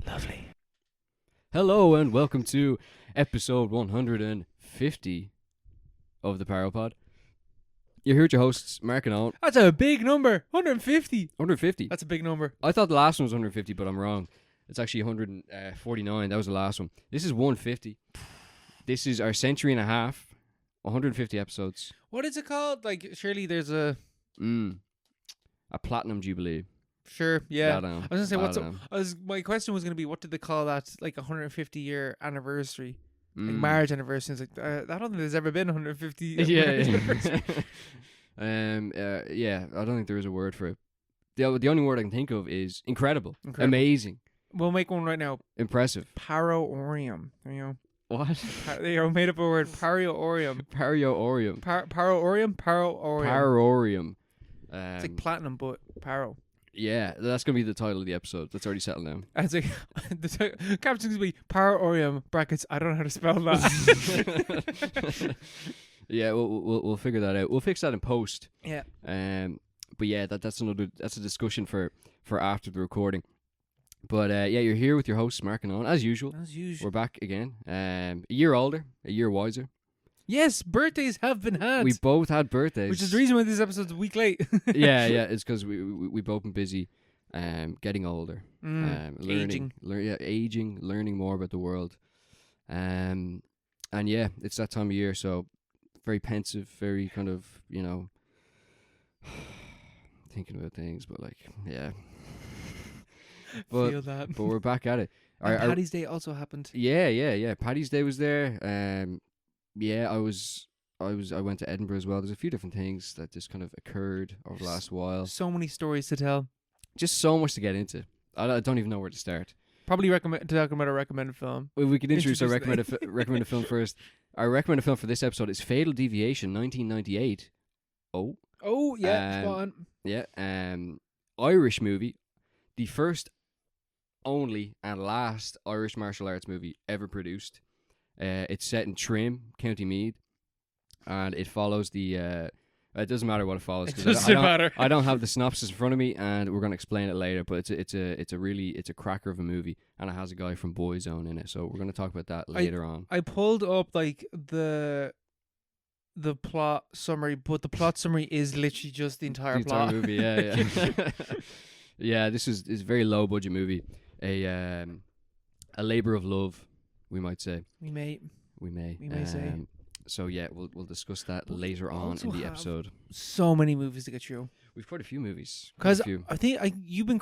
Lovely. Hello and welcome to episode 150 of the Paropod. You're here with your hosts, Mark and Owen. That's a big number. 150. 150. That's a big number. I thought the last one was 150, but I'm wrong. It's actually 149. That was the last one. This is 150. This is our century and a half. 150 episodes. What is it called? Like, surely there's a... A platinum jubilee. Sure, yeah. Platinum. I was going to say, my question was going to be, what did they call that? Like, 150-year anniversary. Like, marriage anniversary. It's like, I don't think there's ever been 150 Yeah. anniversary. Yeah, I don't think there is a word for it. The only word I can think of is incredible. Amazing. We'll make one right now. Impressive. Paroorium. There you go. What? They are made up a word. Paroorium. Paroorium. Paroorium? Paroorium. Paroorium. It's like platinum, but paro. Yeah, that's going to be the title of the episode. That's already settled down. It's like, the caption's going to be Paroorium, brackets, I don't know how to spell that. Yeah, we'll figure that out. We'll fix that in post. Yeah. But yeah, that's a discussion for after the recording. But yeah, you're here with your hosts, Mark and Owen, as usual. We're back again. A year older, a year wiser. Yes, birthdays have been had. We both had birthdays, which is the reason why this episode's a week late. yeah, it's because we both been busy, getting older, learning, aging, learning more about the world, and yeah, it's that time of year, so very pensive, very kind of thinking about things, but like yeah. Feel that. But we're back at it. Paddy's Day also happened. Yeah. Paddy's Day was there. Yeah, I went to Edinburgh as well. There's a few different things that just kind of occurred over the last while. So many stories to tell. Just so much to get into. I don't even know where to start. Probably talking about a recommended film. We could introduce our recommended film first. Our recommended film for this episode is Fatal Deviation, 1998. Oh yeah, spot on. Yeah, Irish movie, the first, only, and last Irish martial arts movie ever produced. It's set in Trim, County Meath, and it follows the. It doesn't matter what it follows because I don't have the synopsis in front of me, and we're going to explain it later. But it's a cracker of a movie, and it has a guy from Boyzone in it. So we're going to talk about that later on. I pulled up like the plot summary, but the plot summary is literally just the entire plot. Movie, yeah. Yeah, this is a very low budget movie, a labor of love, we might say. We may say. So yeah, we'll discuss that later on in the episode. So many movies to get through. We've quite a few movies. Because I think you've been.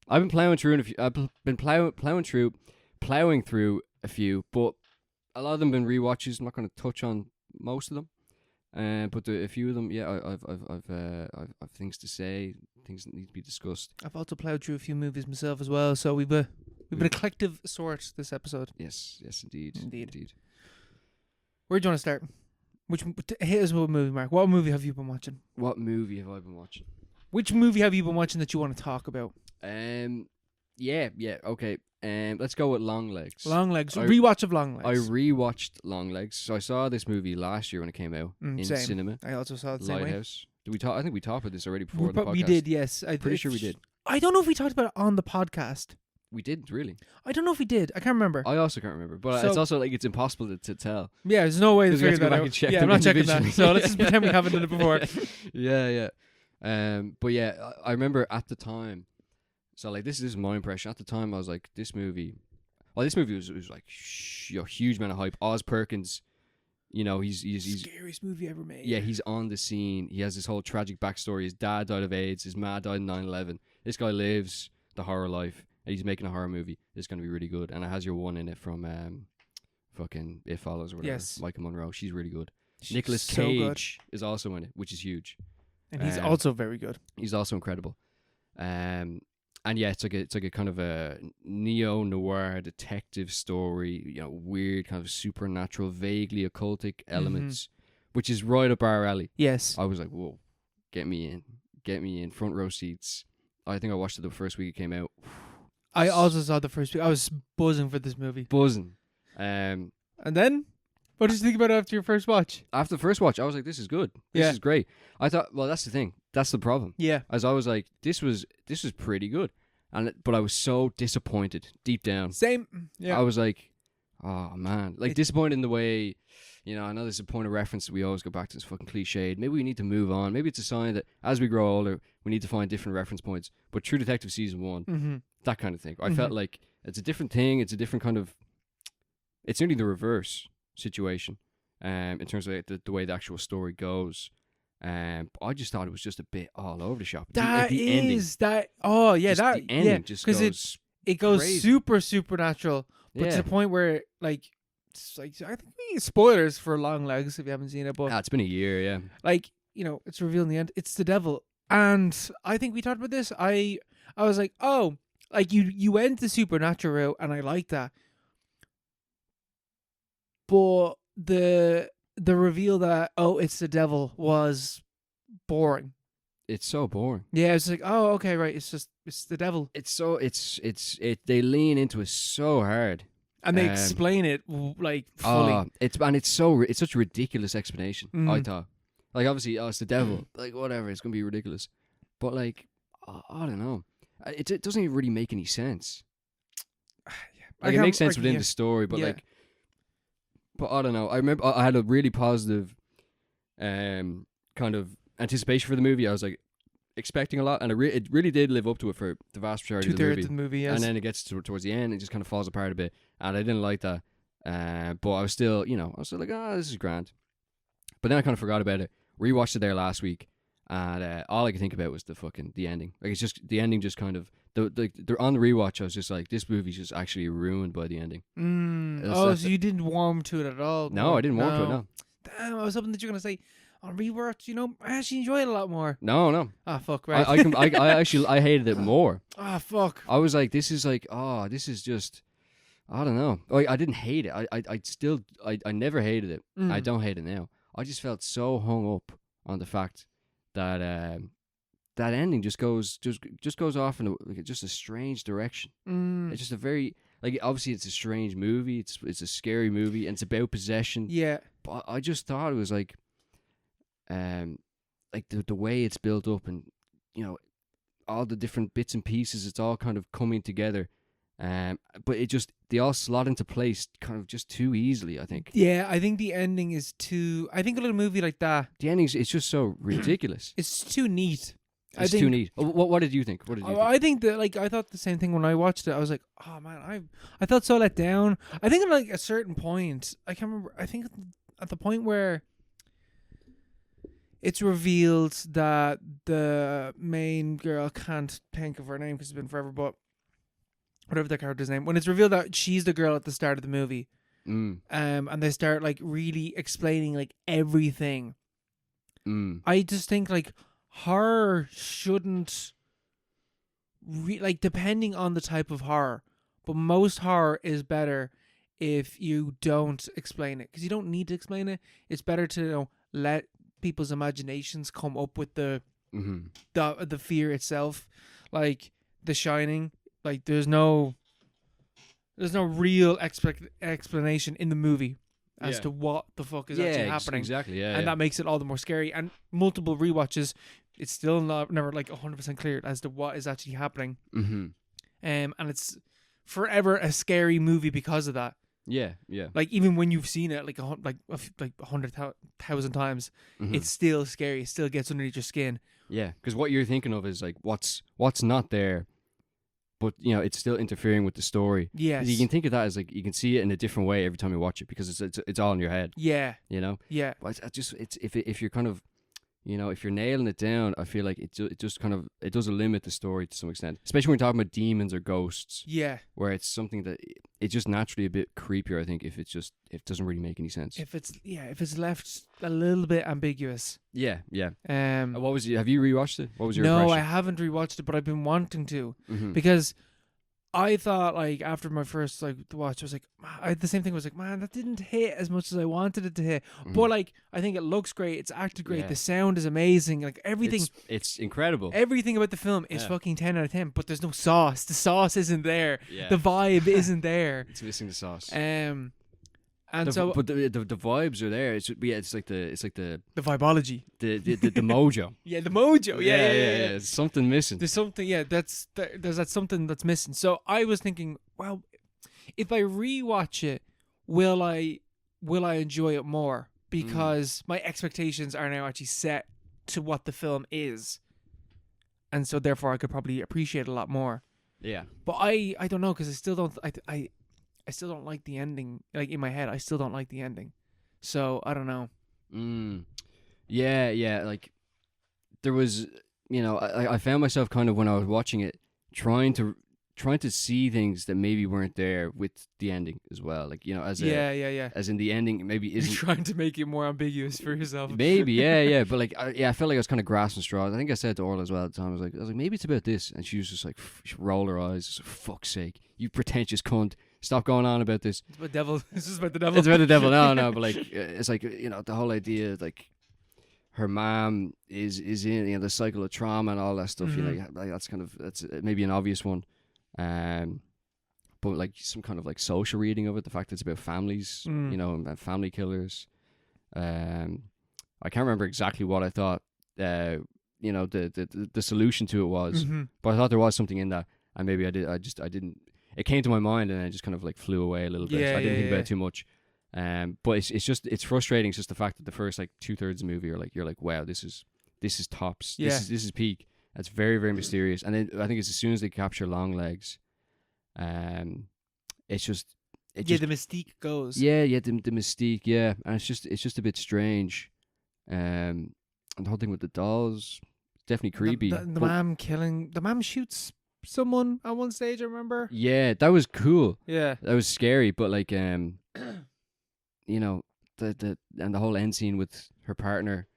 I've been plowing through a few. I've been plowing through a few, but a lot of them been rewatches. I'm not going to touch on most of them. But a few of them, yeah, I've things to say, things that need to be discussed. I've also plowed through a few movies myself as well, so we've been a collective sort this episode. Yes, indeed. Where do you want to start? Hit us with a movie, Mark. What movie have you been watching? What movie have I been watching? Which movie have you been watching that you want to talk about? Yeah, okay. Let's go with Long Legs. Rewatch of Long Legs. I rewatched Long Legs. So I saw this movie last year when it came out in cinema. I also saw it the same way. Lighthouse. Did we talk? I think we talked about this already before the podcast. We did, yes. Pretty sure we did. I don't know if we talked about it on the podcast. We didn't really. I don't know if we did. I can't remember. I also can't remember, but it's also like it's impossible to tell. Yeah, there's no way to figure that out. Yeah, I'm not checking that. So let's just pretend we haven't done it before. Yeah. But yeah, I remember at the time. So like this is my impression. At the time, I was like, this movie was like huge amount of hype. Oz Perkins, he's scariest movie ever made. Yeah, he's on the scene. He has this whole tragic backstory. His dad died of AIDS. His ma died in 9/11. This guy lives the horror life. And he's making a horror movie. It's going to be really good. And it has your one in it from fucking It Follows or whatever. Yes. Michael Monroe. She's really good. Nicolas Cage is also in it, which is huge. And he's also very good. He's also incredible. And yeah, it's like a kind of a neo-noir detective story, weird kind of supernatural, vaguely occultic elements, which is right up our alley. Yes. I was like, whoa, get me in, front row seats. I think I watched it the first week it came out. I also saw the first week. I was buzzing for this movie. And then, what did you think about it after your first watch? After the first watch, I was like, this is good. This is great. I thought, well, that's the thing. that's the problem. Yeah. As I was like, this was pretty good, but I was so disappointed deep down. Same. Yeah. I was like, oh man, like disappointed in the way, I know this is a point of reference that we always go back to, this fucking cliched. Maybe we need to move on. Maybe it's a sign that as we grow older, we need to find different reference points. But True Detective season 1, that kind of thing. I felt like it's a different thing. It's a different kind of. It's nearly the reverse situation, in terms of the way the actual story goes. I just thought it was just a bit all over the shop. The ending. Oh yeah, the ending just goes. It goes crazy. super supernatural, but to the point where like I think spoilers for Long Legs if you haven't seen it, but it's been a year, yeah. Like it's revealed in the end it's the devil, and I think we talked about this. I was like, oh, like you went the supernatural route, and I like that, but the reveal that it's the devil was boring. It's so boring. Yeah, it's like, oh, okay, right. It's the devil. They lean into it so hard, and they explain it like fully. It's such a ridiculous explanation. I thought, like, obviously, it's the devil. Like, whatever, it's gonna be ridiculous. But like, I don't know. It doesn't even really make any sense. Like, it makes sense within the story, but like, but I don't know. I remember I had a really positive, kind of anticipation for the movie. I was like expecting a lot, and it really did live up to it for the vast majority of the movie. 2/3 of the movie, yes. And then it gets towards the end, it just kind of falls apart a bit, and I didn't like that. But I was still, like, this is grand. But then I kind of forgot about it. Rewatched it there last week, and all I could think about was the ending. Like, it's just the ending, just kind of they're on the rewatch. I was just like, this movie's just actually ruined by the ending. So you didn't warm to it at all? No, I didn't warm to it. No. Damn, I was hoping that you were gonna say, on rewatch, I actually enjoyed it a lot more. No. Ah, fuck, right. I hated it more. Ah, fuck. I was like, this is just, I don't know. I didn't hate it. I never hated it. I don't hate it now. I just felt so hung up on the fact that that ending just goes off in just a strange direction. It's just a very, like, obviously it's a strange movie. It's a scary movie, and it's about possession. Yeah. But I just thought it was like the way it's built up, and all the different bits and pieces, it's all kind of coming together. But they all slot into place kind of just too easily, I think. Yeah, I think the ending is too. I think a little movie like that, the ending's, it's just so ridiculous. It's too neat. It's too neat. What did you think? I think that, like, I thought the same thing when I watched it. I was like, oh man, I felt so let down. I think at like a certain point, I can't remember. I think at the point where it's revealed that the main girl, can't think of her name because it's been forever, but whatever the character's name, when it's revealed that she's the girl at the start of the movie, and they start like really explaining like everything. I just think like horror shouldn't like, depending on the type of horror, but most horror is better if you don't explain it, because you don't need to explain it. It's better to let people's imaginations come up with the fear itself. Like The Shining, like there's no real explanation in the movie as to what the fuck is actually happening. Exactly, and that makes it all the more scary. And multiple rewatches, it's still never like 100% clear as to what is actually happening. And it's forever a scary movie because of that. Yeah. Like, even when you've seen it like 100,000 times, it's still scary. It still gets underneath your skin. Yeah, because what you're thinking of is like what's not there, but it's still interfering with the story. Yes, you can think of that as like, you can see it in a different way every time you watch it, because it's all in your head. Yeah, Yeah. But if you're kind of, if you're nailing it down, I feel like it just kind of, it does limit the story to some extent, especially when you're talking about demons or ghosts. Yeah, where it's something that it's just naturally a bit creepier. I think if it doesn't really make any sense. If it's left a little bit ambiguous. Yeah. What was have you rewatched it? What was your No, impression? I haven't rewatched it, but I've been wanting to, because I thought, like, after my first watch, I was like, the same thing. Was like, man, that didn't hit as much as I wanted it to hit. But like, I think it looks great. It's acted great. Yeah. The sound is amazing. Like, everything. It's incredible. Everything about the film is fucking 10 out of 10. But there's no sauce. The sauce isn't there. Yeah. The vibe isn't there. It's missing the sauce. And so, but the vibes are there. It's like the vibology, the mojo. yeah, the mojo, yeah. It's something missing. There's something, yeah. There's that something that's missing. So I was thinking, well, if I rewatch it, will I enjoy it more? Because my expectations are now actually set to what the film is, and so therefore I could probably appreciate it a lot more. Yeah, but I don't know, because I still don't I still don't like the ending. Like, in my head, I still don't like the ending. So I don't know. Yeah. Like, there was, I found myself kind of, when I was watching it, trying to see things that maybe weren't there with the ending as well. Like, as in the ending maybe isn't. You're trying to make it more ambiguous for yourself. Maybe, yeah. But like, I felt like I was kind of grasping straws. I think I said to Orla as well at the time. I was like, maybe it's about this, and she was just like, she rolled her eyes. Just like, fuck's sake, you pretentious cunt. Stop going on about this. It's about devil. This is about the devil. It's about the devil. No. But like, it's like, the whole idea, like, her mom is in the cycle of trauma and all that stuff. Mm-hmm. Like, that's maybe an obvious one. But like some kind of like social reading of it, the fact that it's about families, and family killers. I can't remember exactly what I thought. The solution to it was, but I thought there was something in that, and maybe I didn't. It came to my mind, and I just kind of like flew away a little bit. So I didn't think about it too much. But it's frustrating. It's just the fact that the first like 2/3 of the movie you're like, wow, this is tops. Yeah. This is peak. It's very, very mysterious. And then I think it's as soon as they capture Longlegs, it's just the mystique goes. Yeah, the mystique, yeah. And it's just a bit strange. And the whole thing with the dolls, definitely creepy. The mom shoots someone at one stage, I remember. Yeah, that was cool. Yeah. That was scary, but like the whole end scene with her partner,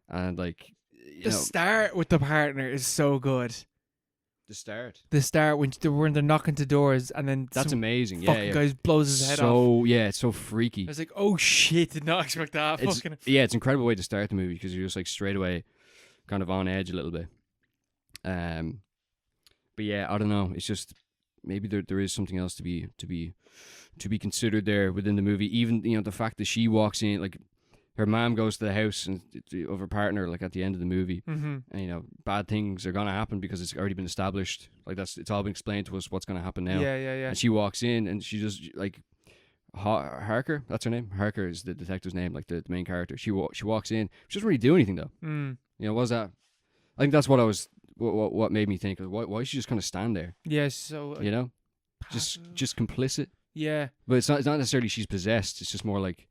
and like the start with the partner is so good. The start when they're knocking to doors, and then that's amazing. Fucking guy blows his head off. So yeah, it's so freaky. I was like, oh shit, did not expect that. It's an incredible way to start the movie, because you're just like straight away kind of on edge a little bit. But yeah, I don't know. It's just maybe there is something else to be considered there within the movie. Even the fact that she walks in, like, her mom goes to the house of her partner, like, at the end of the movie, and bad things are gonna happen because it's already been established. Like, it's all been explained to us what's gonna happen now. Yeah. And she walks in, and she just like Harker. That's her name. Harker is the detective's name, like the main character. She walks in. She doesn't really do anything though. What was that? I think that's what I was. What made me think, why is she just kind of stand there? Yeah, so just complicit. Yeah, but it's not necessarily she's possessed. It's just more like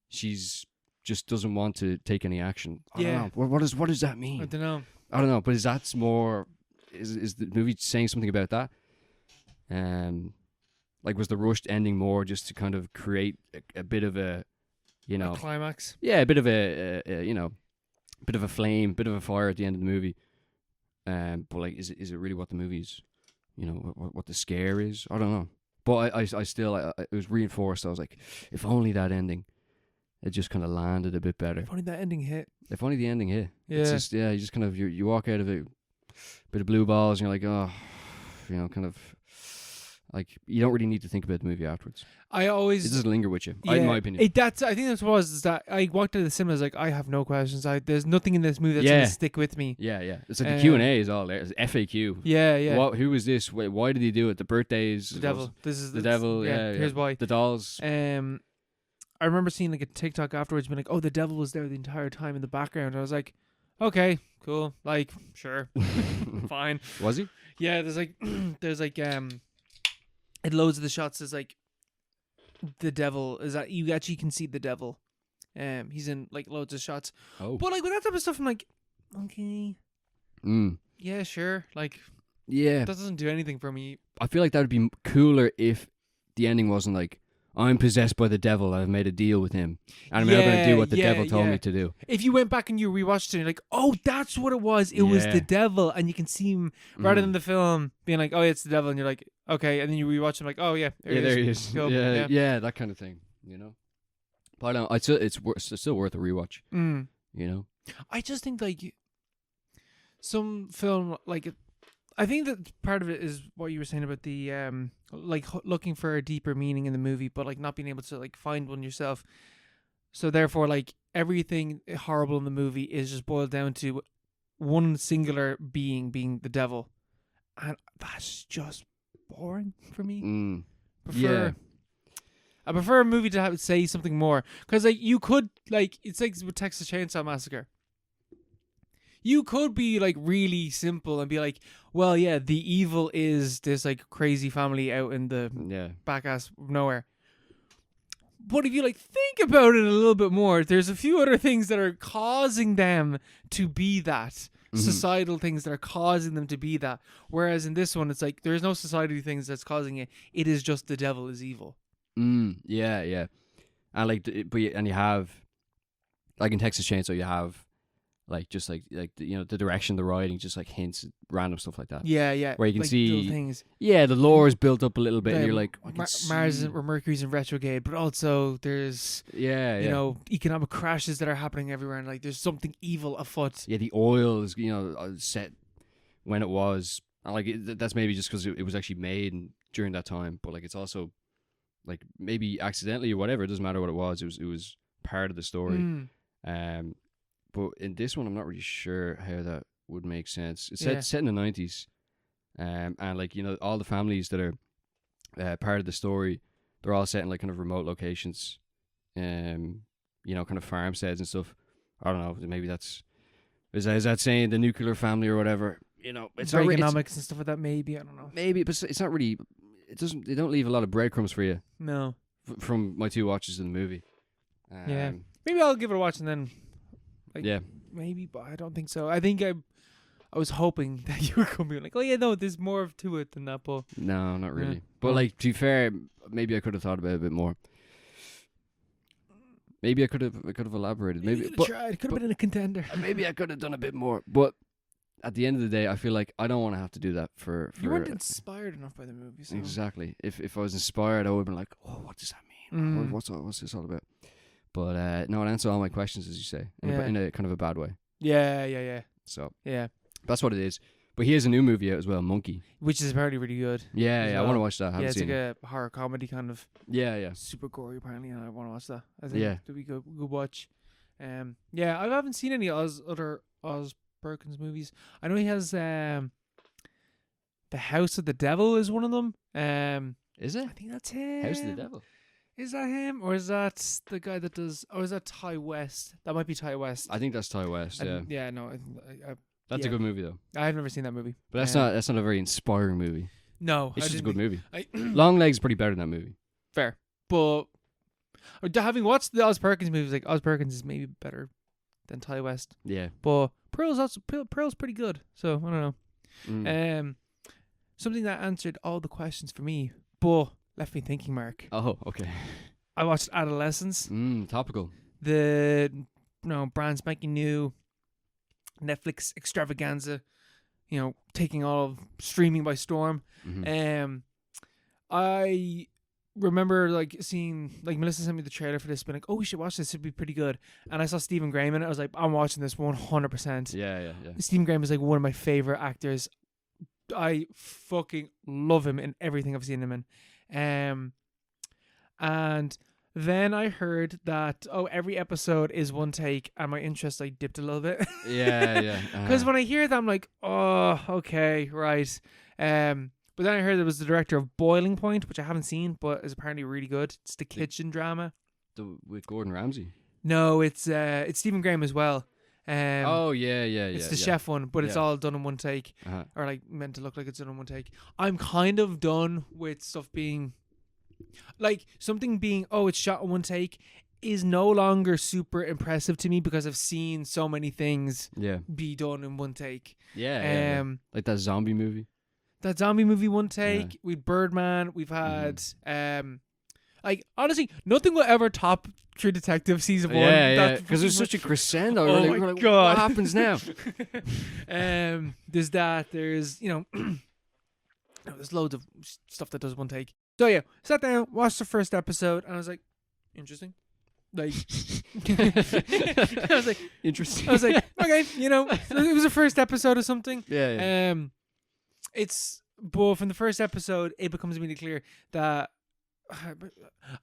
she's just doesn't want to take any action. I don't know. What does that mean? I don't know. But is that more? Is the movie saying something about that? Like, was the rushed ending more just to kind of create a bit of a climax? Yeah, a bit of a bit of a flame, bit of a fire at the end of the movie. But like, is it really what the movie's, what the scare is? I don't know. But I still, it was reinforced. I was like, if only that ending, it just kind of landed a bit better. If only that ending hit. If only the ending hit. Yeah. It's just, you just kind of, you walk out of it, bit of blue balls, and you're like, oh, kind of, like, you don't really need to think about the movie afterwards. It doesn't linger with you, in my opinion. I think that's what is that I walked out of the cinema, I was like, I have no questions. There's nothing in this movie that's going to stick with me. Yeah. It's like the Q&A is all there. It's FAQ. Yeah. Who is this? Why did he do it? The birthdays. The devil. This is the devil. Yeah. Here's why. The dolls. I remember seeing like a TikTok afterwards being like, oh, the devil was there the entire time in the background. I was like, okay, cool. Like, sure. Fine. Was he? Yeah, there's like in loads of the shots there's like the devil is that you actually can see the devil. He's in like loads of shots. Oh. But like with that type of stuff, I'm like, okay. Yeah, sure. Like, yeah, that doesn't do anything for me. I feel like that would be cooler if the ending wasn't like, I'm possessed by the devil, I've made a deal with him, and I'm now going to do what the devil told me to do. If you went back and you rewatched it, and you're like, oh, that's what it was. It was the devil, and you can see him, rather than the film being like, oh, yeah, it's the devil, and you're like, okay, and then you rewatch him like, oh, yeah, there he is. Cool. Yeah, that kind of thing, But I don't know, it's still worth a rewatch, I just think, like, some film, like, I think that part of it is what you were saying about the like looking for a deeper meaning in the movie, but like not being able to like find one yourself. So therefore, like everything horrible in the movie is just boiled down to one singular being the devil, and that's just boring for me. Yeah. I prefer a movie to say something more, because like you could like it's like with Texas Chainsaw Massacre. You could be like really simple and be like, well, yeah, the evil is this like crazy family out in the back ass of nowhere. But if you like think about it a little bit more, there's a few other things that are causing them to be that. Societal things that are causing them to be that. Whereas in this one, it's like there's no society things that's causing it. It is just the devil is evil. Yeah. And like, and you have, like in Texas Chainsaw, you have like just like the direction of the writing, just like hints, random stuff like that. Yeah. Where you can like see things. Yeah, the lore is built up a little bit, and you're like, Mars or Mercury's in retrograde, but also there's you know, economic crashes that are happening everywhere, and like there's something evil afoot. Yeah, the oil is set when it was, and like that's maybe just because it was actually made during that time, but like it's also like maybe accidentally or whatever. It doesn't matter what it was. It was part of the story. But in this one, I'm not really sure how that would make sense. It's set in the 90s, and like all the families that are part of the story, they're all set in like kind of remote locations, kind of farmsteads and stuff. I don't know. Maybe is that saying the nuclear family or whatever? It's not economics and stuff like that. Maybe, I don't know. Maybe, but it's not really. They don't leave a lot of breadcrumbs for you. No. From my 2 watches of the movie. Maybe I'll give it a watch and then. Like, yeah. Maybe, but I don't think so. I think I was hoping that you were going to be like, oh yeah, no, there's more to it than that, but no, not really. But like, to be fair, maybe I could have thought about it a bit more. Maybe I could have elaborated. Maybe tried. Could have been in a contender. Maybe I could have done a bit more. But at the end of the day, I feel like I don't want to have to do that for you weren't inspired enough by the movie. So. Exactly. If I was inspired, I would have been like, oh, what does that mean? What's this all about? But no, it answered all my questions, as you say, in a kind of a bad way. Yeah. So yeah, that's what it is. But he has a new movie out as well, Monkey, which is apparently really good. Yeah, I want to watch that. It's like a horror comedy kind of. Yeah. Super gory apparently, and I want to watch that. I think it'll be good watch. I haven't seen any other Oz Perkins movies. I know he has The House of the Devil is one of them. Is it? I think that's him. House of the Devil. Is that him, or is that the guy that does? Or is that Ty West? That might be Ty West. I think that's Ty West. Yeah. No. That's a good movie though. I've never seen that movie. But that's not a very inspiring movie. No, it's just a good movie. Long Legs is pretty better than that movie. Fair, but having watched the Oz Perkins movies, like Oz Perkins is maybe better than Ty West. Yeah, but Pearl's pretty good. So I don't know. Something that answered all the questions for me, but left me thinking, Mark. Oh, okay. I watched Adolescence. Topical. The brand spanking new Netflix extravaganza, taking all of streaming by storm. I remember like seeing, like Melissa sent me the trailer for this, being like, oh, we should watch this, it'd be pretty good. And I saw Stephen Graham in it. I was like, I'm watching this 100%. Yeah. Stephen Graham is like one of my favorite actors. I fucking love him in everything I've seen him in. And then I heard that every episode is one take, and my interest like dipped a little bit. Yeah. Because when I hear that, I'm like, oh, okay, right. But then I heard it was the director of Boiling Point, which I haven't seen, but is apparently really good. It's the kitchen drama. With Gordon Ramsay? No, it's Stephen Graham as well. Yeah. It's the chef one, but it's all done in one take, or like meant to look like it's done in one take. I'm kind of done with stuff being, like something being, it's shot in one take, is no longer super impressive to me because I've seen so many things be done in one take. Yeah. Like that zombie movie. That zombie movie one take. With Birdman, we've had like honestly, nothing will ever top True Detective season 1. Yeah, because there's such a crescendo. Oh we're my like, god, what happens now? There's that. There's there's loads of stuff that does one take. So yeah, sat down, watched the first episode, and I was like, interesting. Like, I was like, interesting. I was like, okay, it was the first episode of something. Yeah. But from the first episode, it becomes really clear that.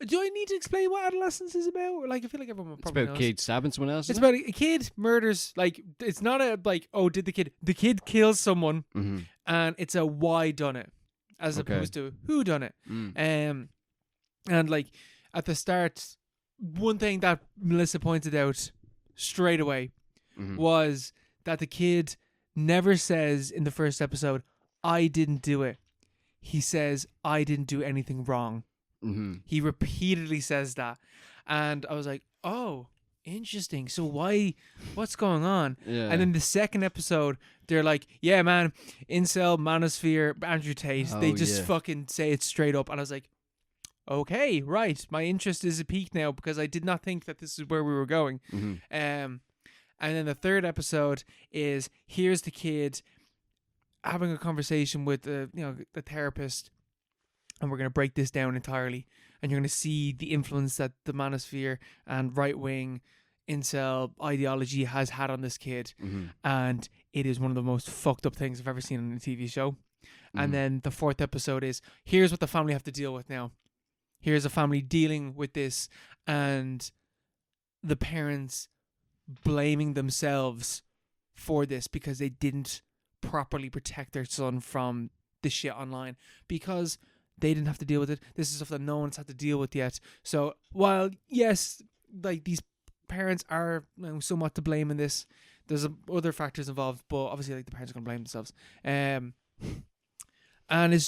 Do I need to explain what Adolescence is about? Like, I feel like everyone It's probably about knows. kids stabbing someone else. It's about a kid murders. Like, it's not a like, oh, did the kid kills someone, and it's a why done it, as opposed to who done it. And like at the start, one thing that Melissa pointed out straight away was that the kid never says in the first episode, "I didn't do it." He says, "I didn't do anything wrong." He repeatedly says that, and I was like, "Oh, interesting. So what's going on?" Yeah. And then the second episode, they're like, "Yeah, man, incel, manosphere, Andrew Tate." They just fucking say it straight up, and I was like, "Okay, right. My interest is piqued now because I did not think that this is where we were going." And then the third episode is here's the kid having a conversation with the therapist. And we're going to break this down entirely. And you're going to see the influence that the manosphere and right-wing incel ideology has had on this kid. And it is one of the most fucked up things I've ever seen on a TV show. And then the fourth episode is, here's what the family have to deal with now. Here's a family dealing with this. And the parents blaming themselves for this because they didn't properly protect their son from the shit online. Because they didn't have to deal with it. This is stuff that no one's had to deal with yet. So while, yes, like these parents are somewhat to blame in this, there's other factors involved, but obviously like the parents are going to blame themselves. And it's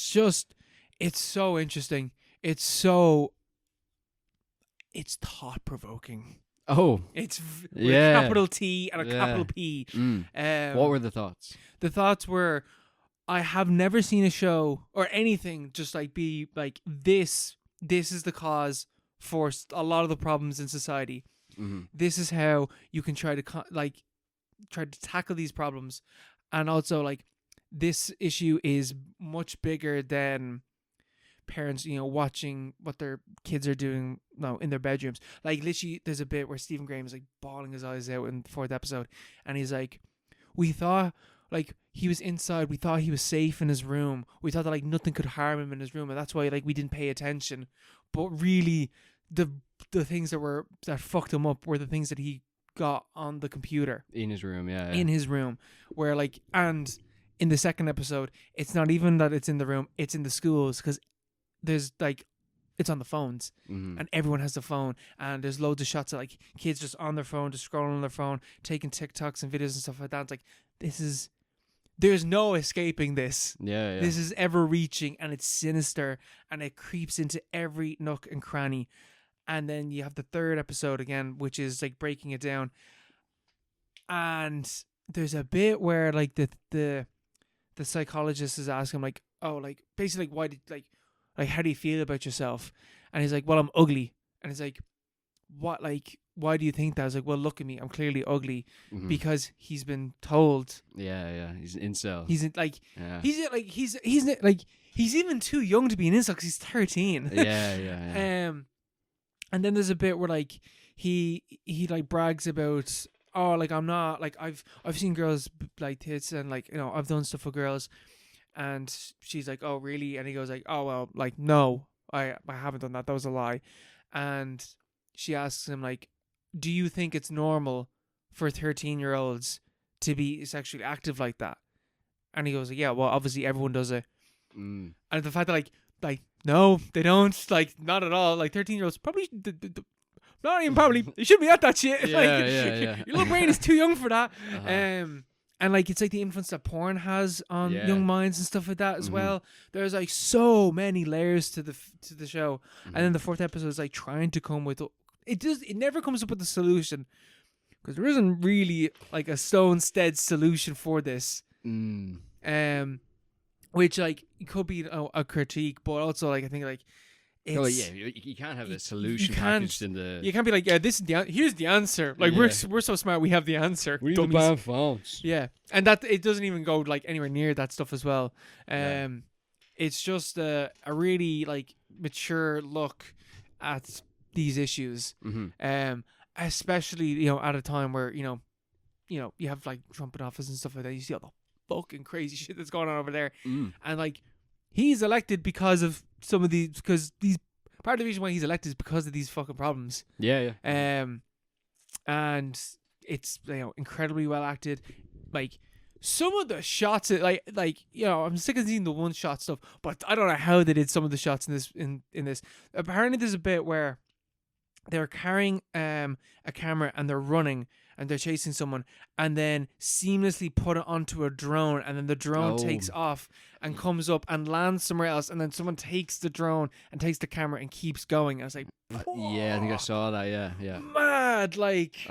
so interesting. It's thought-provoking. Oh. It's with a capital T and a capital P. What were the thoughts? The thoughts were, I have never seen a show or anything just like be like this. This is the cause for a lot of the problems in society. This is how you can try to tackle these problems, and also like this issue is much bigger than parents, watching what their kids are doing in their bedrooms. Like literally, there's a bit where Stephen Graham is like bawling his eyes out in the fourth episode, and he's like, "We thought." Like, he was inside. We thought he was safe in his room. We thought that, like, nothing could harm him in his room. And that's why, like, we didn't pay attention. But really, the things that fucked him up were the things that he got on the computer. In his room, yeah. In his room. Where, like, and in the second episode, it's not even that it's in the room. It's in the schools. Because there's, like, it's on the phones. And everyone has the phone. And there's loads of shots of, like, kids just on their phone, just scrolling on their phone, taking TikToks and videos and stuff like that. It's like, there's no escaping this. Yeah. This is ever reaching, and it's sinister, and it creeps into every nook and cranny. And then you have the third episode again, which is like breaking it down. And there's a bit where like the psychologist is asking him like, oh, like basically like, why did like how do you feel about yourself? And he's like, well, I'm ugly. And it's like, what, like, why do you think that? I was like, well, look at me, I'm clearly ugly. Because he's been told. Yeah, he's an incel. He's even too young to be an incel because he's 13. Yeah. And then there's a bit where like he like brags about, oh, like I'm not like I've seen girls like tits and like I've done stuff for girls, and she's like, oh really? And he goes like, oh well, like no, I haven't done that. That was a lie. And she asks him like, do you think it's normal for 13-year-olds to be sexually active like that? And he goes like, yeah, well obviously everyone does it. And the fact that like no, they don't, like not at all. Like 13-year-olds probably not even probably they shouldn't be at that shit. Yeah. Your little brain is too young for that. And like it's like the influence that porn has on young minds and stuff like that as well. There's like so many layers to the show. And then the fourth episode is like trying to come with it never comes up with a solution, because there isn't really like a stone-stead solution for this. Which like it could be a critique, but also like I think like it's, you can't have a solution packaged in the. You can't be like, yeah, this is here's the answer. Like we're so smart, we have the answer. We need to ban phones. Yeah, and that it doesn't even go like anywhere near that stuff as well. It's just a really like mature look at these issues. Especially at a time where you have like Trump in office and stuff like that. You see all the fucking crazy shit that's going on over there. Mm. And like, he's elected because of some of these, because these, part of the reason why he's elected is because of these fucking problems. Yeah, yeah. And it's, you know, incredibly well acted. Like, some of the shots, like you know, I'm sick of seeing the one shot stuff, but I don't know how they did some of the shots in this. In this, apparently there's a bit where they're carrying a camera and they're running and they're chasing someone, and then seamlessly put it onto a drone, and then the drone takes off and comes up and lands somewhere else, and then someone takes the drone and takes the camera and keeps going. I was like, yeah, I think I saw that. Yeah. Mad, like.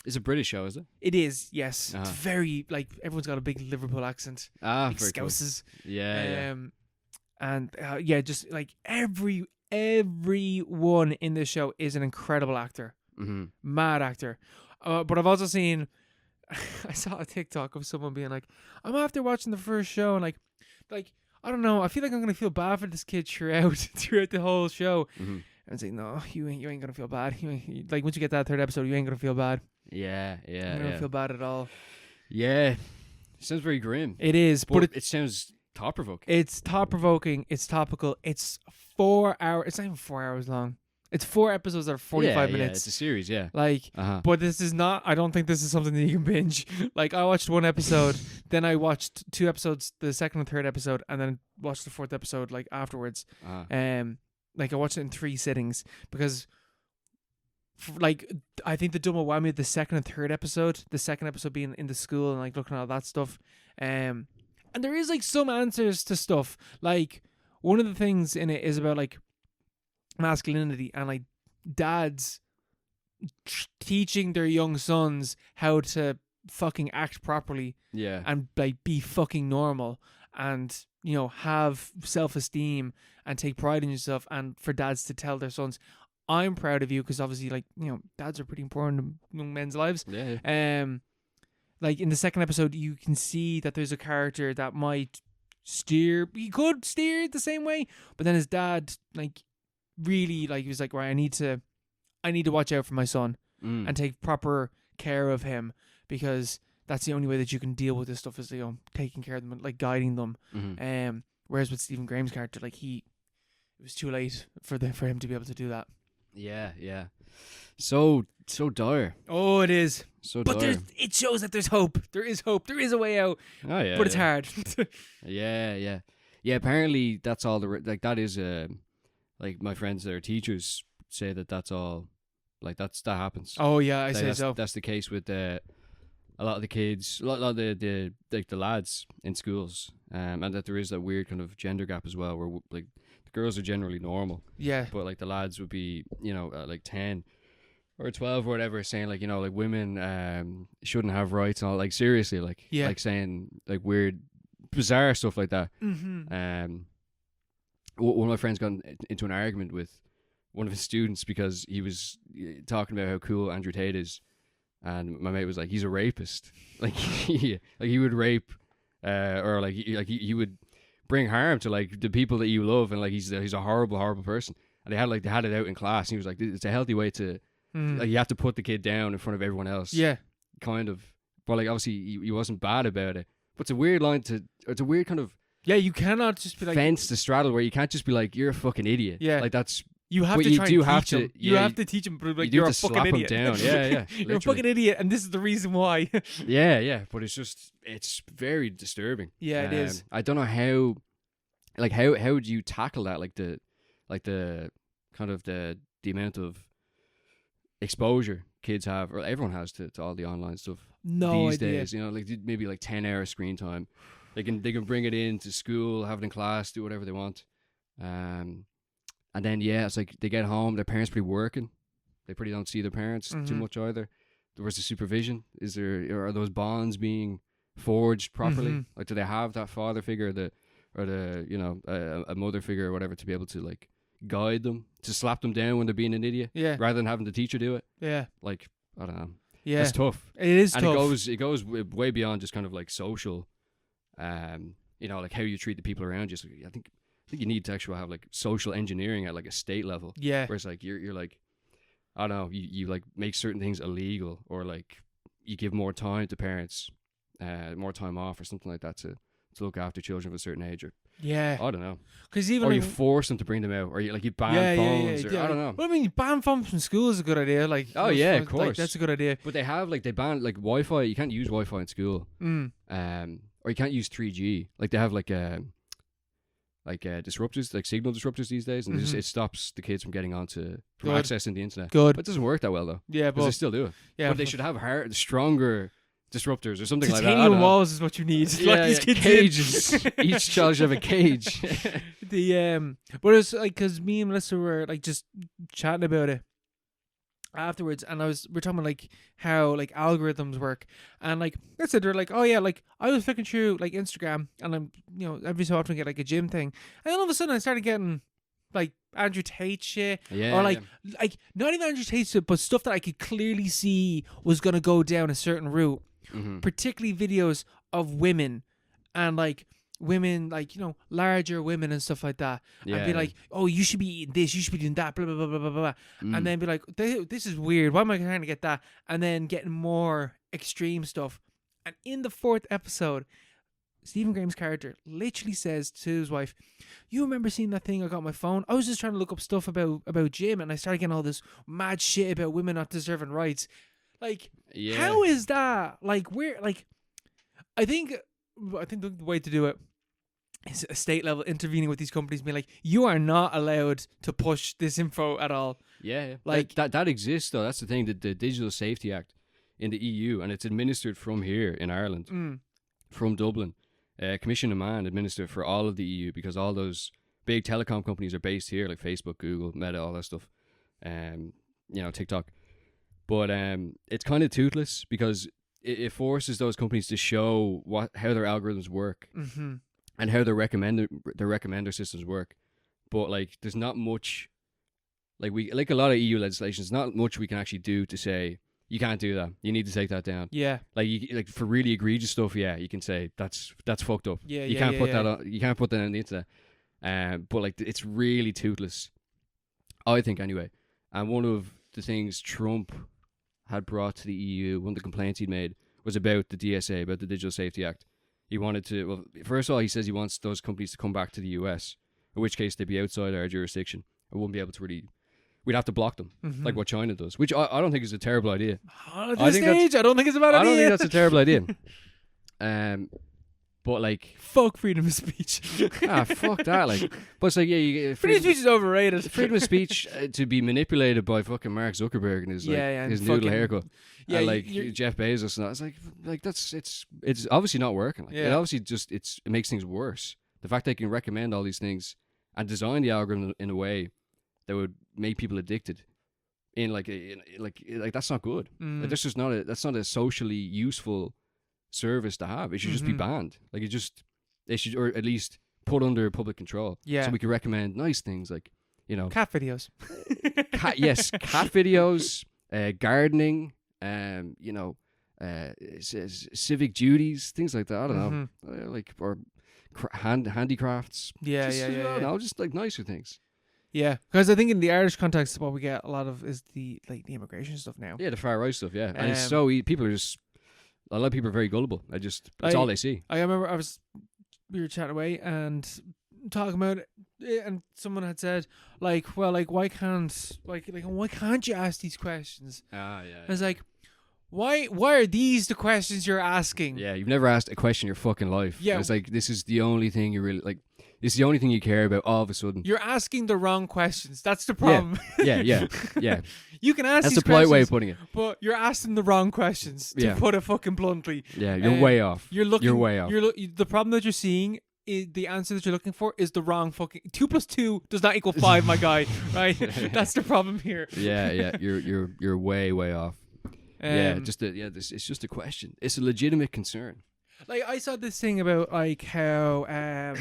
It's a British show, is it? It is, yes. It's very, like, everyone's got a big Liverpool accent. Big very Scousers. Cool. Yeah. And yeah, just like everyone in this show is an incredible actor. Mm-hmm. Mad actor. But I've also seen, I saw a TikTok of someone being like, I'm after watching the first show, and like, I don't know, I feel like I'm going to feel bad for this kid throughout the whole show. Mm-hmm. And it's like, no, you ain't going to feel bad. Like, once you get that third episode, you ain't going to feel bad. Yeah. You don't feel bad at all. Yeah. It sounds very grim. It is, but it sounds thought-provoking. It's thought-provoking. It's topical. It's 4 hours. It's not even 4 hours long. It's 4 episodes that are 45 minutes. Yeah, it's a series, yeah. Like, but this is not, I don't think this is something that you can binge. Like, I watched one episode, then I watched 2 episodes, the second and third episode, and then watched the 4th episode, like, afterwards. Like, I watched it in 3 sittings, because like, I think the double whammy of the second and third episode, the second episode being in the school and like looking at all that stuff, and there is like some answers to stuff. Like, one of the things in it is about like masculinity and like dads teaching their young sons how to fucking act properly, and like be fucking normal, and, you know, have self-esteem and take pride in yourself, and for dads to tell their sons, I'm proud of you, because obviously, like, you know, dads are pretty important in young men's lives. Yeah. Like, in the second episode, you can see that there's a character that might he could steer the same way, but then his dad, like, really, like, he was like, right, I need to watch out for my son and take proper care of him, because that's the only way that you can deal with this stuff, is, you know, taking care of them and, like, guiding them. Mm-hmm. Whereas with Stephen Graham's character, like, it was too late for him to be able to do that. Yeah. So dire. Oh, it is. So but dire. It shows that there's hope. There is hope. There is a way out. Oh yeah. But it's hard. Yeah. Apparently, that's all like that is like my friends that are teachers say that's all, like that happens. Oh yeah, I say so. That's the case with a lot of the kids, a lot of the like the lads in schools, and that there is that weird kind of gender gap as well, where like the girls are generally normal, but like the lads would be, you know, like 10 or 12 or whatever, saying like, you know, like women shouldn't have rights and all, like seriously, like like saying like weird, bizarre stuff like that. Mm-hmm. One of my friends got into an argument with one of his students because he was talking about how cool Andrew Tate is. And my mate was like, he's a rapist. Like, he would rape, or like he would bring harm to like the people that you love, and like he's a horrible, horrible person. And they had it out in class. And he was like, it's a healthy way to, like, you have to put the kid down in front of everyone else. Yeah, kind of. But like, obviously, he wasn't bad about it. But it's a weird line it's a weird kind of. Yeah, you cannot just be like fence to straddle where you can't just be like, you're a fucking idiot. Yeah, like that's. You have to try and teach him. You have to teach him, but like, you're a fucking idiot. Him down. Yeah. You're a fucking idiot, and this is the reason why. yeah. But it's very disturbing. Yeah, it is. I don't know how would you tackle that? Like the kind of the amount of exposure kids have, or everyone has to all the online stuff these days. You know, like maybe like 10 hours screen time. They can bring it into school, have it in class, do whatever they want. And then, it's like they get home, their parents pretty working. They pretty don't see their parents too much either. Where's the supervision? Are those bonds being forged properly? Like, do they have that father figure, or you know, a mother figure or whatever, to be able to like guide them, to slap them down when they're being an idiot, rather than having the teacher do it? Yeah, like, I don't know. Yeah, it's tough. It is and tough. It goes way beyond just kind of like social, you know, like how you treat the people around you. So I think you need to actually have like social engineering at like a state level. Yeah. Where it's like you're like, I don't know, you like make certain things illegal, or like you give more time to parents more time off or something like that to look after children of a certain age, or Yeah. I don't know. Because even Or you like, force them to bring them out, or you ban phones, or I don't know. Well, I mean, ban phones from school is a good idea. Like, Oh yeah, of like, course. that's a good idea. But they ban like Wi-Fi. You can't use Wi-Fi in school. Or you can't use 3G. Like they have disruptors, like signal disruptors these days, and it stops the kids from getting from accessing the internet. Good. But it doesn't work that well though. Yeah, because but they still do it. yeah, But they should have stronger disruptors or something like that. I titanium don't know. walls is what you need. Yeah, Lock these kids cages. in. Each child should have a cage. But it's like because me and Melissa were like just chatting about it afterwards, and we're talking about like how like algorithms work, and like I said, they're like, oh yeah, like I was flicking through like Instagram, and I'm every so often get like a gym thing, and then all of a sudden I started getting like Andrew Tate shit, or like not even Andrew Tate shit, but stuff that I could clearly see was gonna go down a certain route. Particularly videos of women, and like women, like larger women and stuff like that, and be like, oh, you should be eating this, you should be doing that, blah blah blah blah blah blah, and then be like, this is weird, why am I trying to get that, and then getting more extreme stuff. And in the 4th episode, Stephen Graham's character literally says to his wife, you remember seeing that thing I got on my phone? I was just trying to look up stuff about gym, and I started getting all this mad shit about women not deserving rights. Like, how is that? Like, I think the way to do it is a state level intervening with these companies, being like, you are not allowed to push this info at all. Yeah, like that exists though. That's the thing. The Digital Safety Act in the EU, and it's administered from here in Ireland, from Dublin. Commission of Man administered for all of the EU, because all those big telecom companies are based here, like Facebook, Google, Meta, all that stuff. TikTok. But it's kind of toothless, because it forces those companies to show how their algorithms work, and how their recommender systems work. But like, there's not much, like a lot of EU legislation, there's not much we can actually do to say you can't do that. You need to take that down. Yeah. Like for really egregious stuff, yeah, you can say that's fucked up. Yeah. You can't put that on. You can't put that on the internet. But like, it's really toothless, I think, anyway. And one of the things Trump had brought to the EU, one of the complaints he'd made, was about the DSA, about the Digital Safety Act. He wanted to, well, first of all, he says he wants those companies to come back to the US, in which case they'd be outside our jurisdiction. I wouldn't be able to we'd have to block them, like what China does, which I don't think is a terrible idea. At this stage, I don't think it's a bad idea. I don't think that's a terrible idea. But like, fuck freedom of speech. Fuck that. Like, but it's like, yeah, freedom of speech is overrated. Freedom of speech to be manipulated by fucking Mark Zuckerberg and his his noodle haircut. Yeah, and like Jeff Bezos and that. It's like it's obviously not working. Like, it obviously just it makes things worse. The fact they can recommend all these things and design the algorithm in a way that would make people addicted, like that's not good. Like, that's not a socially useful service to have. It should just be banned. Like, they should, or at least put under public control. Yeah. So we can recommend nice things like, cat videos. Cat videos, gardening, civic duties, things like that. I don't know, like, or handicrafts. Yeah. I don't know, just like nicer things. Yeah, because I think in the Irish context, what we get a lot of is the immigration stuff now. Yeah, the far right stuff. Yeah, and it's so people are just. A lot of people are very gullible. It's all they see. I remember we were chatting away and talking about it, and someone had said, why can't you ask these questions? Yeah. I was like, why are these the questions you're asking? Yeah, you've never asked a question in your fucking life. Yeah. It's like, this is the only thing you really, like, this is the only thing you care about all of a sudden. You're asking the wrong questions. That's the problem. Yeah. You can ask That's these a polite way of putting it. But you're asking the wrong questions, to put it fucking bluntly. Yeah, you're way off. You're way off. The problem that you're seeing, the answer that you're looking for is the wrong fucking... 2 + 2 does not equal 5, my guy. Right? That's the problem here. Yeah. You're way off. It's just a question. It's a legitimate concern. Like, I saw this thing about like how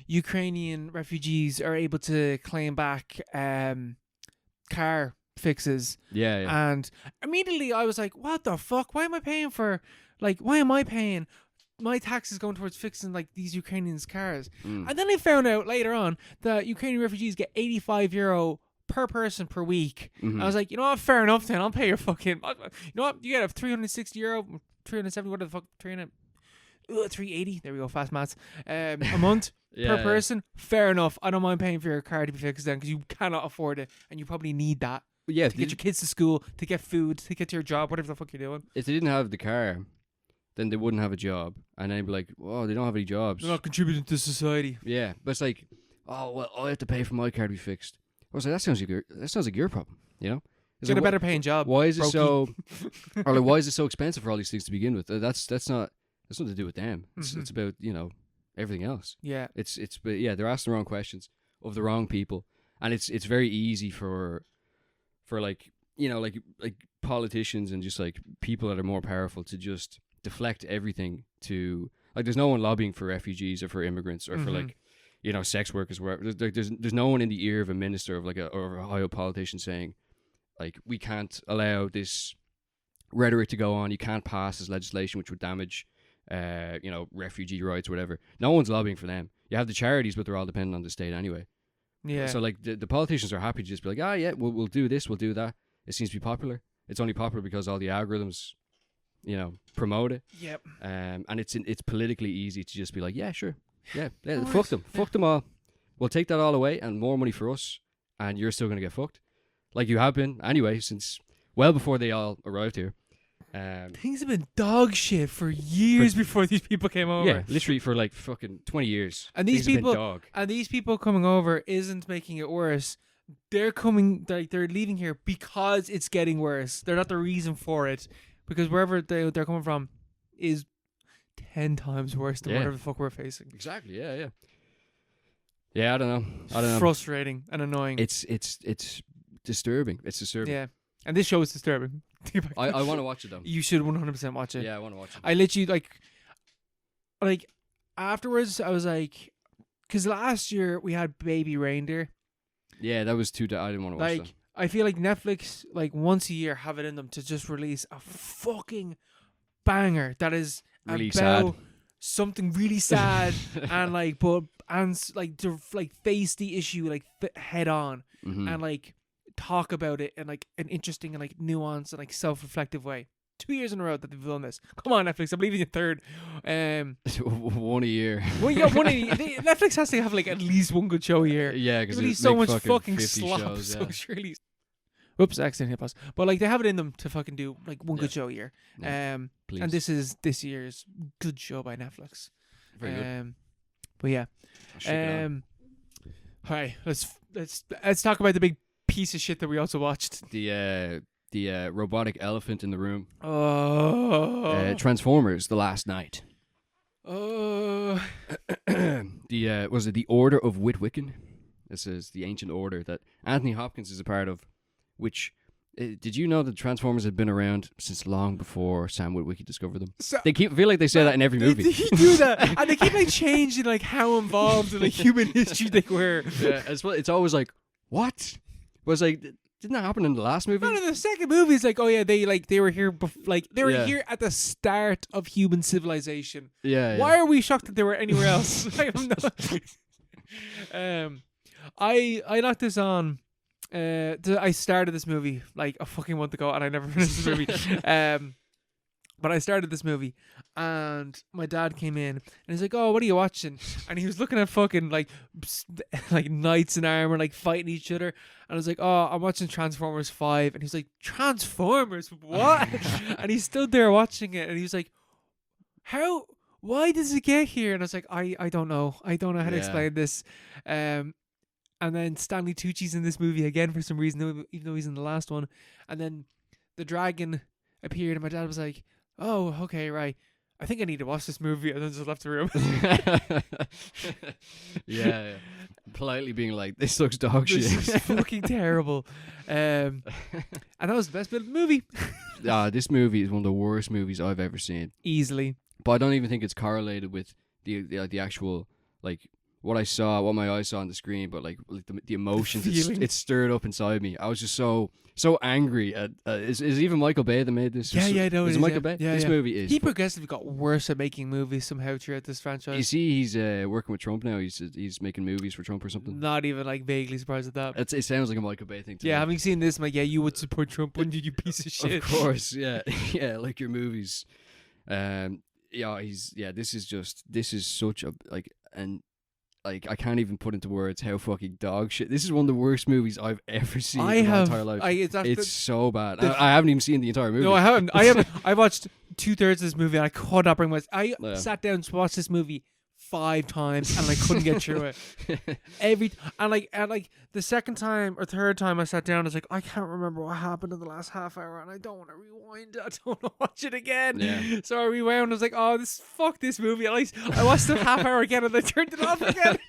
Ukrainian refugees are able to claim back car fixes. Yeah. And immediately I was like, what the fuck? Why am I paying my taxes going towards fixing like these Ukrainians' cars? And then I found out later on that Ukrainian refugees get €85 per person per week. Mhm. I was like, you know what, fair enough then. I'll pay your fucking, you know what, you get a €360, 370, what the fuck, 380, there we go, fast maths, a month per person. Fair enough. I don't mind paying for your car to be fixed then, because you cannot afford it, and you probably need that Yeah, to get your kids to school, to get food, to get to your job, whatever the fuck you're doing. if they didn't have the car, then they wouldn't have a job, and then they'd be like, "Oh, they don't have any jobs." They're not contributing to society. Yeah, but it's like, "Oh, well, I have to pay for my car to be fixed." I was like, "That sounds like your problem," you know? It's Get like, a better paying job. Why is it brokey. so? Or like, why is it so expensive for all these things to begin with? That's nothing to do with them. It's Mhm. it's about everything else. Yeah. But yeah, they're asking the wrong questions of the wrong people, and it's very easy for like like politicians and just like people that are more powerful to just deflect everything to, like, there's no one lobbying for refugees or for immigrants or for Mhm. like sex workers, wherever. There's no one in the ear of a minister of or a high politician saying, like, we can't allow this rhetoric to go on. You can't pass this legislation which would damage refugee rights or whatever. No one's lobbying for them. You have the charities, but they're all dependent on the state anyway. Yeah. So like the politicians are happy to just be like, yeah, we'll do this, we'll do that. It seems to be popular. It's only popular because all the algorithms, promote it. Yep. And it's politically easy to just be like, yeah, sure, yeah, Alright. fuck them all. We'll take that all away and more money for us, and you're still gonna get fucked, like you have been anyway since well before they all arrived here. Things have been dog shit for years before these people came over. Yeah, literally for like fucking 20 years. And these Things have been people- dog. And these people coming over isn't making it worse. They're coming, they're leaving here because it's getting worse. They're not the reason for it, because wherever they're coming from is 10 times worse than Yeah. whatever the fuck we're facing. Exactly. Yeah. I don't know. Frustrating and annoying. It's disturbing. It's disturbing. Yeah. And this show is disturbing. I want to watch it though. You should 100% watch it. Yeah, I want to watch it. I literally like afterwards I was like, because last year we had Baby Reindeer. Yeah, that was I didn't want to watch Like, that. I feel like Netflix, like, once a year have it in them to just release a fucking banger that is Really about sad. something really sad and like to like face the issue like head on Mhm. and like talk about it in like an interesting and like nuanced and like self-reflective way. 2 years in a row that they've done this. Come on, Netflix, I believe in you third. One a year. Well, yeah, Netflix has to have like at least one good show a year. Yeah, because There's there's so much fucking 50 slop. shows. So Yeah. surely. Whoops, accident hit pause. But like they have it in them to fucking do like one good Yeah. show a year. Yeah, Please. And this is this year's good show by Netflix. Very good. But yeah. I'll ship it on. Hi, let's talk about the big piece of shit that we also watched. The robotic elephant in the room. Oh. Transformers: The Last Night. Oh. The Order of Witwicken? This is the ancient order that Anthony Hopkins is a part of. Which did you know that Transformers had been around since long before Sam Witwicky discovered them? So, Feel like they say that in every movie. They do that, and they keep like changing like how involved in like human history they were. Yeah, it's always like, what? Was like, didn't that happen in the last movie? No, no, the second movie is like, oh yeah, they were here, they were Yeah. here at the start of human civilization. Yeah. Why are we shocked that they were anywhere else? Like, I'm not. I knocked this on. I started this movie like a fucking month ago, and I never finished this movie. But I started this movie, and my dad came in, and he's like, "Oh, what are you watching?" And he was looking at fucking like knights in armor, like fighting each other. And I was like, "Oh, I'm watching Transformers 5." And he's like, "Transformers? What?" And he stood there watching it, and he was like, "How? Why does it get here?" And I was like, "I don't know. I don't know how to Yeah. explain this." And then Stanley Tucci's in this movie again for some reason, even though he's in the last one. And then the dragon appeared, and my dad was like, "Oh, okay, right. I think I need to watch this movie," and then just left the room. yeah. Politely being like, this looks dog shit. This is fucking terrible. And that was the best bit of the movie. This movie is one of the worst movies I've ever seen. Easily. But I don't even think it's correlated with the actual like what my eyes saw on the screen, but like the emotions it stirred up inside me. I was just so angry at. Is even Michael Bay that made this? Yeah, no, is it Michael Bay? Yeah, this movie is. He progressively got worse at making movies somehow throughout this franchise. You see, he's working with Trump now. He's making movies for Trump or something. Not even like vaguely surprised at that. It sounds like a Michael Bay thing to me. Having seen this, I'm like, yeah, you would support Trump, wouldn't you, you piece of shit? Of course, yeah, yeah, like your movies. This is such a I can't even put into words how fucking dog shit. This is one of the worst movies I've ever seen in my entire life. It's so bad. I haven't even seen the entire movie. No, I haven't. I watched 2/3 of this movie and I could not bring myself. I sat down to watch this movie 5 times and I couldn't get through it. And the second time or third time I sat down, I was like, I can't remember what happened in the last half hour and I don't want to rewind it. I don't want to watch it again. Yeah. So I rewound. I was like, oh, fuck this movie. At least I watched the half hour again and I turned it off again.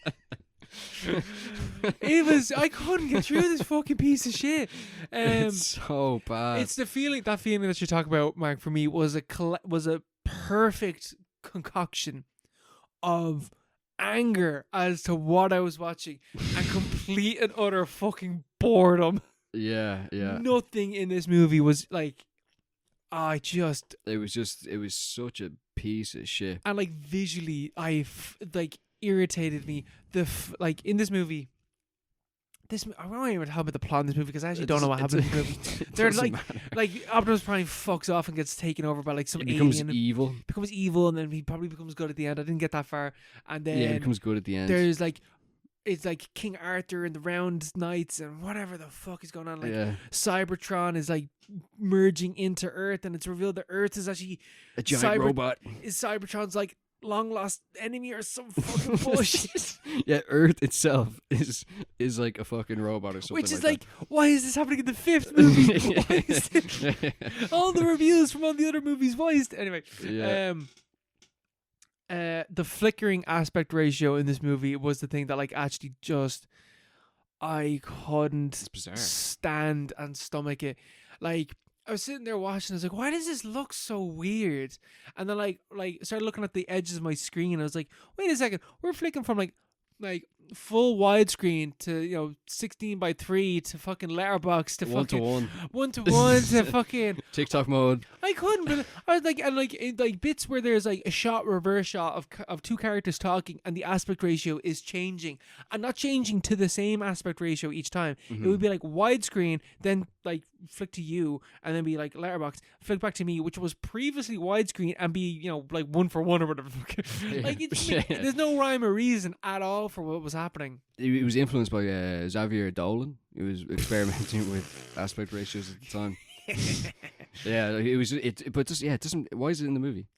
I couldn't get through this fucking piece of shit. It's so bad. It's that feeling that you talk about, Mark, for me was a perfect concoction of anger as to what I was watching and complete and utter fucking boredom. Yeah. Nothing in this movie was like, it was such a piece of shit. And like visually, irritated me. In this movie, I won't even talk about the plot in this movie because I actually don't know what happened in the movie. They're like Optimus Prime fucks off and gets taken over by like some alien. Becomes evil, and then he probably becomes good at the end. I didn't get that far, and then he becomes good at the end. There's it's like King Arthur and the Round Knights and whatever the fuck is going on. Cybertron is like merging into Earth, and it's revealed that Earth is actually a giant robot. Is Cybertron's like long lost enemy or some fucking bullshit. Yeah, Earth itself is like a fucking robot or something. Which is like why is this happening in the 5th movie? Why is it? All the reviews from all the other movies, why is it? Anyway, the flickering aspect ratio in this movie was the thing that like actually just I couldn't stand and stomach it. Like I was sitting there watching, I was like, why does this look so weird? And then like started looking at the edges of my screen, and I was like, wait a second, we're flicking from like full widescreen to 16:3 to fucking letterbox to 1:1 1:1 to fucking TikTok mode. I couldn't, but I was like, and like bits where there's like a shot reverse shot of two characters talking, and the aspect ratio is changing and not changing to the same aspect ratio each time. It would be like widescreen, then like flick to you, and then be like letterbox, flick back to me, which was previously widescreen, and be like 1-for-1 or whatever. Like there's no rhyme or reason at all for what was happening. It was influenced by Xavier Dolan. He was experimenting with aspect ratios at the time. Yeah, it was. But just it doesn't. Why is it in the movie?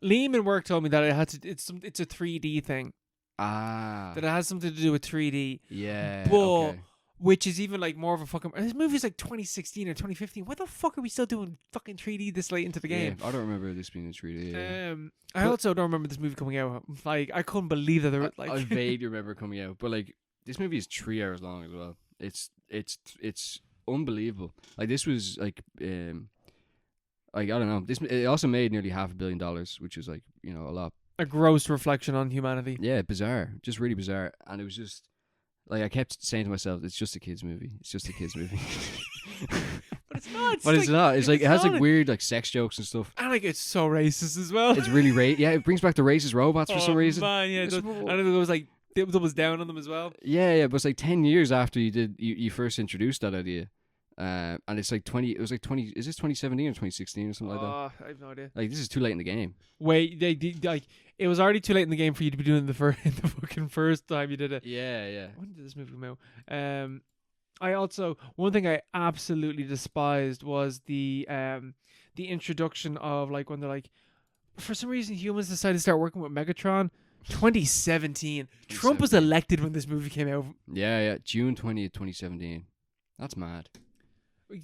Liam at work told me that it's a 3D thing. That it has something to do with 3D. Yeah, but okay. Which is even like more of a fucking. This movie's like 2016 or 2015. Why the fuck are we still doing fucking 3D this late into the game? Yeah, I don't remember this being in 3D. Yeah. I also don't remember this movie coming out. Like I couldn't believe that there were like. I vaguely remember coming out, but like this movie is 3 hours long as well. It's unbelievable. Like this was like I don't know. It also made nearly $500 million, which is like a lot. A gross reflection on humanity. Yeah, bizarre, just really bizarre, and it was just. Like I kept saying to myself, it's just a kids movie. It's just a kids movie. But it's not. It's not. It's like it has like weird like sex jokes and stuff. And like it's so racist as well. It's really yeah, it brings back the racist robots for some reason. Man, yeah, and it was like it was down on them as well. Yeah, but it's like 10 years after you first introduced that idea. And it's like 20. It was like 20. Is this 2017 or 2016 or something like that? I have no idea. Like this is too late in the game. Wait, it was already too late in the game for you to be doing the fucking first time you did it. Yeah. When did this movie come out? I also one thing I absolutely despised was the introduction of like when they're like, for some reason humans decided to start working with Megatron. 2017. Trump was elected when this movie came out. Yeah. June 20th, 2017. That's mad.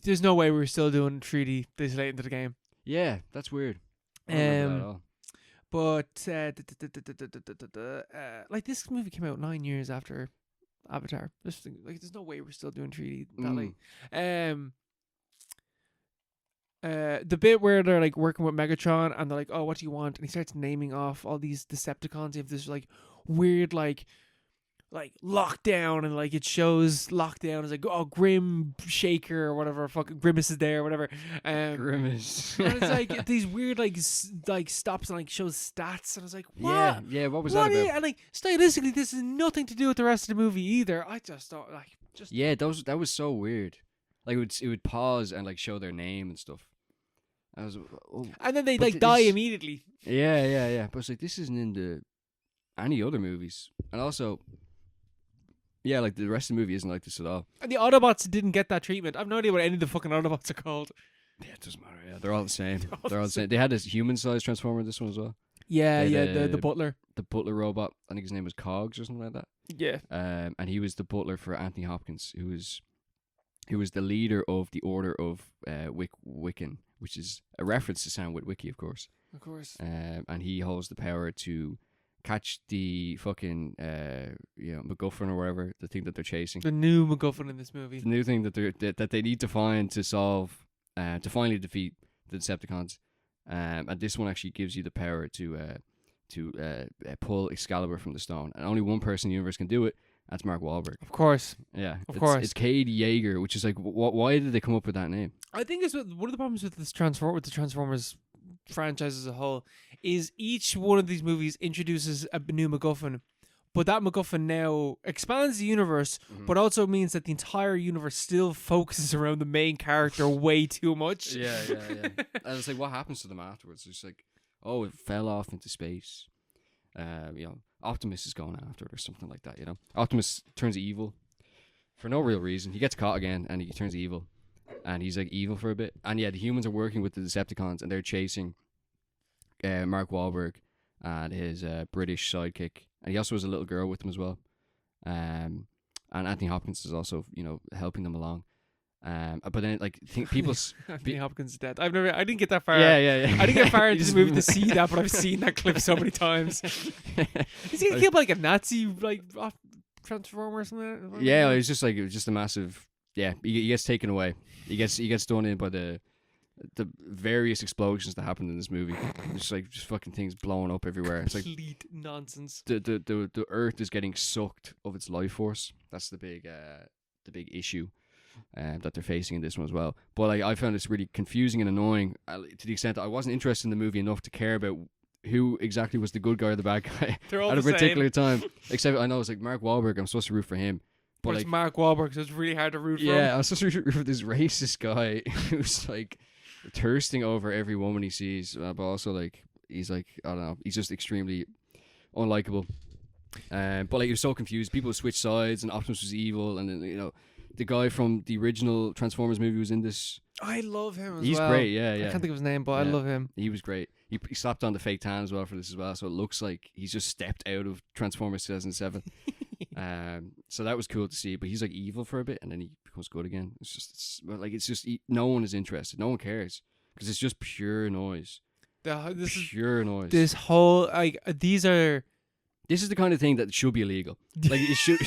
There's no way we're still doing 3D this late into the game. Yeah, that's weird. I don't remember that at all. But like this movie came out 9 years after Avatar. There's no way we're still doing 3D that late. The bit where they're like working with Megatron and they're like, oh, what do you want? And he starts naming off all these Decepticons. They have this like weird like like lockdown, and like it shows lockdown as like, oh, Grim Shaker or whatever, fucking Grimace is there or whatever. Grimace. And it's like these weird like like stops and like shows stats, and I was like, what? Yeah. What was that about? And like stylistically, this has nothing to do with the rest of the movie either. I just thought like Yeah, that was so weird. Like it would pause and like show their name and stuff. I was, and then they like die immediately. Yeah. But it's like this isn't in any other movies, and also. Yeah, like the rest of the movie isn't like this at all. And the Autobots didn't get that treatment. I have no idea what any of the fucking Autobots are called. Yeah, it doesn't matter. Yeah, they're all the same. They're all the same. They had this human-sized transformer in this one as well. Yeah, the butler. The butler robot. I think his name was Cogs or something like that. Yeah. And he was the butler for Anthony Hopkins, who was the leader of the Order of Wiccan, which is a reference to Sam Witwicky, of course. Of course. And he holds the power to catch the fucking MacGuffin or whatever, the thing that they're chasing. The new MacGuffin in this movie. The new thing that they need to find to solve, to finally defeat the Decepticons. And this one actually gives you the power to pull Excalibur from the stone. And only one person in the universe can do it. That's Mark Wahlberg. Of course. Yeah. Of course. It's Cade Yeager, which is like, why did they come up with that name? I think it's one of the problems with this with the Transformers franchise as a whole is each one of these movies introduces a new MacGuffin, but that MacGuffin now expands the universe, but also means that the entire universe still focuses around the main character way too much. Yeah. And it's like, what happens to them afterwards? It's like, oh, it fell off into space. Optimus is going after it or something like that. Optimus turns evil for no real reason. He gets caught again and he turns evil. And he's like evil for a bit. And yeah, the humans are working with the Decepticons and they're chasing Mark Wahlberg and his British sidekick. And he also has a little girl with him as well. And Anthony Hopkins is also, helping them along. But then, like, people. Anthony Hopkins is dead. I didn't get that far. Yeah. I didn't get far into the movie to see that, but I've seen that clip so many times. Is he killed by like a Nazi like transformer or something? Yeah, it was just a massive. Yeah, he gets taken away. He gets thrown in by the various explosions that happened in this movie. It's like just fucking things blowing up everywhere. It's like complete nonsense. The Earth is getting sucked of its life force. That's the big issue that they're facing in this one as well. But I found this really confusing and annoying to the extent that I wasn't interested in the movie enough to care about who exactly was the good guy or the bad guy at a particular time. Except I know it's like Mark Wahlberg. I'm supposed to root for him. But it's Mark Wahlberg, so it's really hard to root for him. Yeah, I was supposed to root for this racist guy who's like thirsting over every woman he sees, but also like he's like, I don't know, he's just extremely unlikable. But like he was so confused. People switch sides, and Optimus was evil, and then the guy from the original Transformers movie was in this. I love him as well. He's great, yeah. I can't think of his name, but I love him. He was great. He slapped on the fake tan as well for this as well, so it looks like he's just stepped out of Transformers 2007. So that was cool to see, but he's like evil for a bit, and then he becomes good again. No one is interested. No one cares because it's just pure noise. Pure noise. This whole this is the kind of thing that should be illegal. Like it should,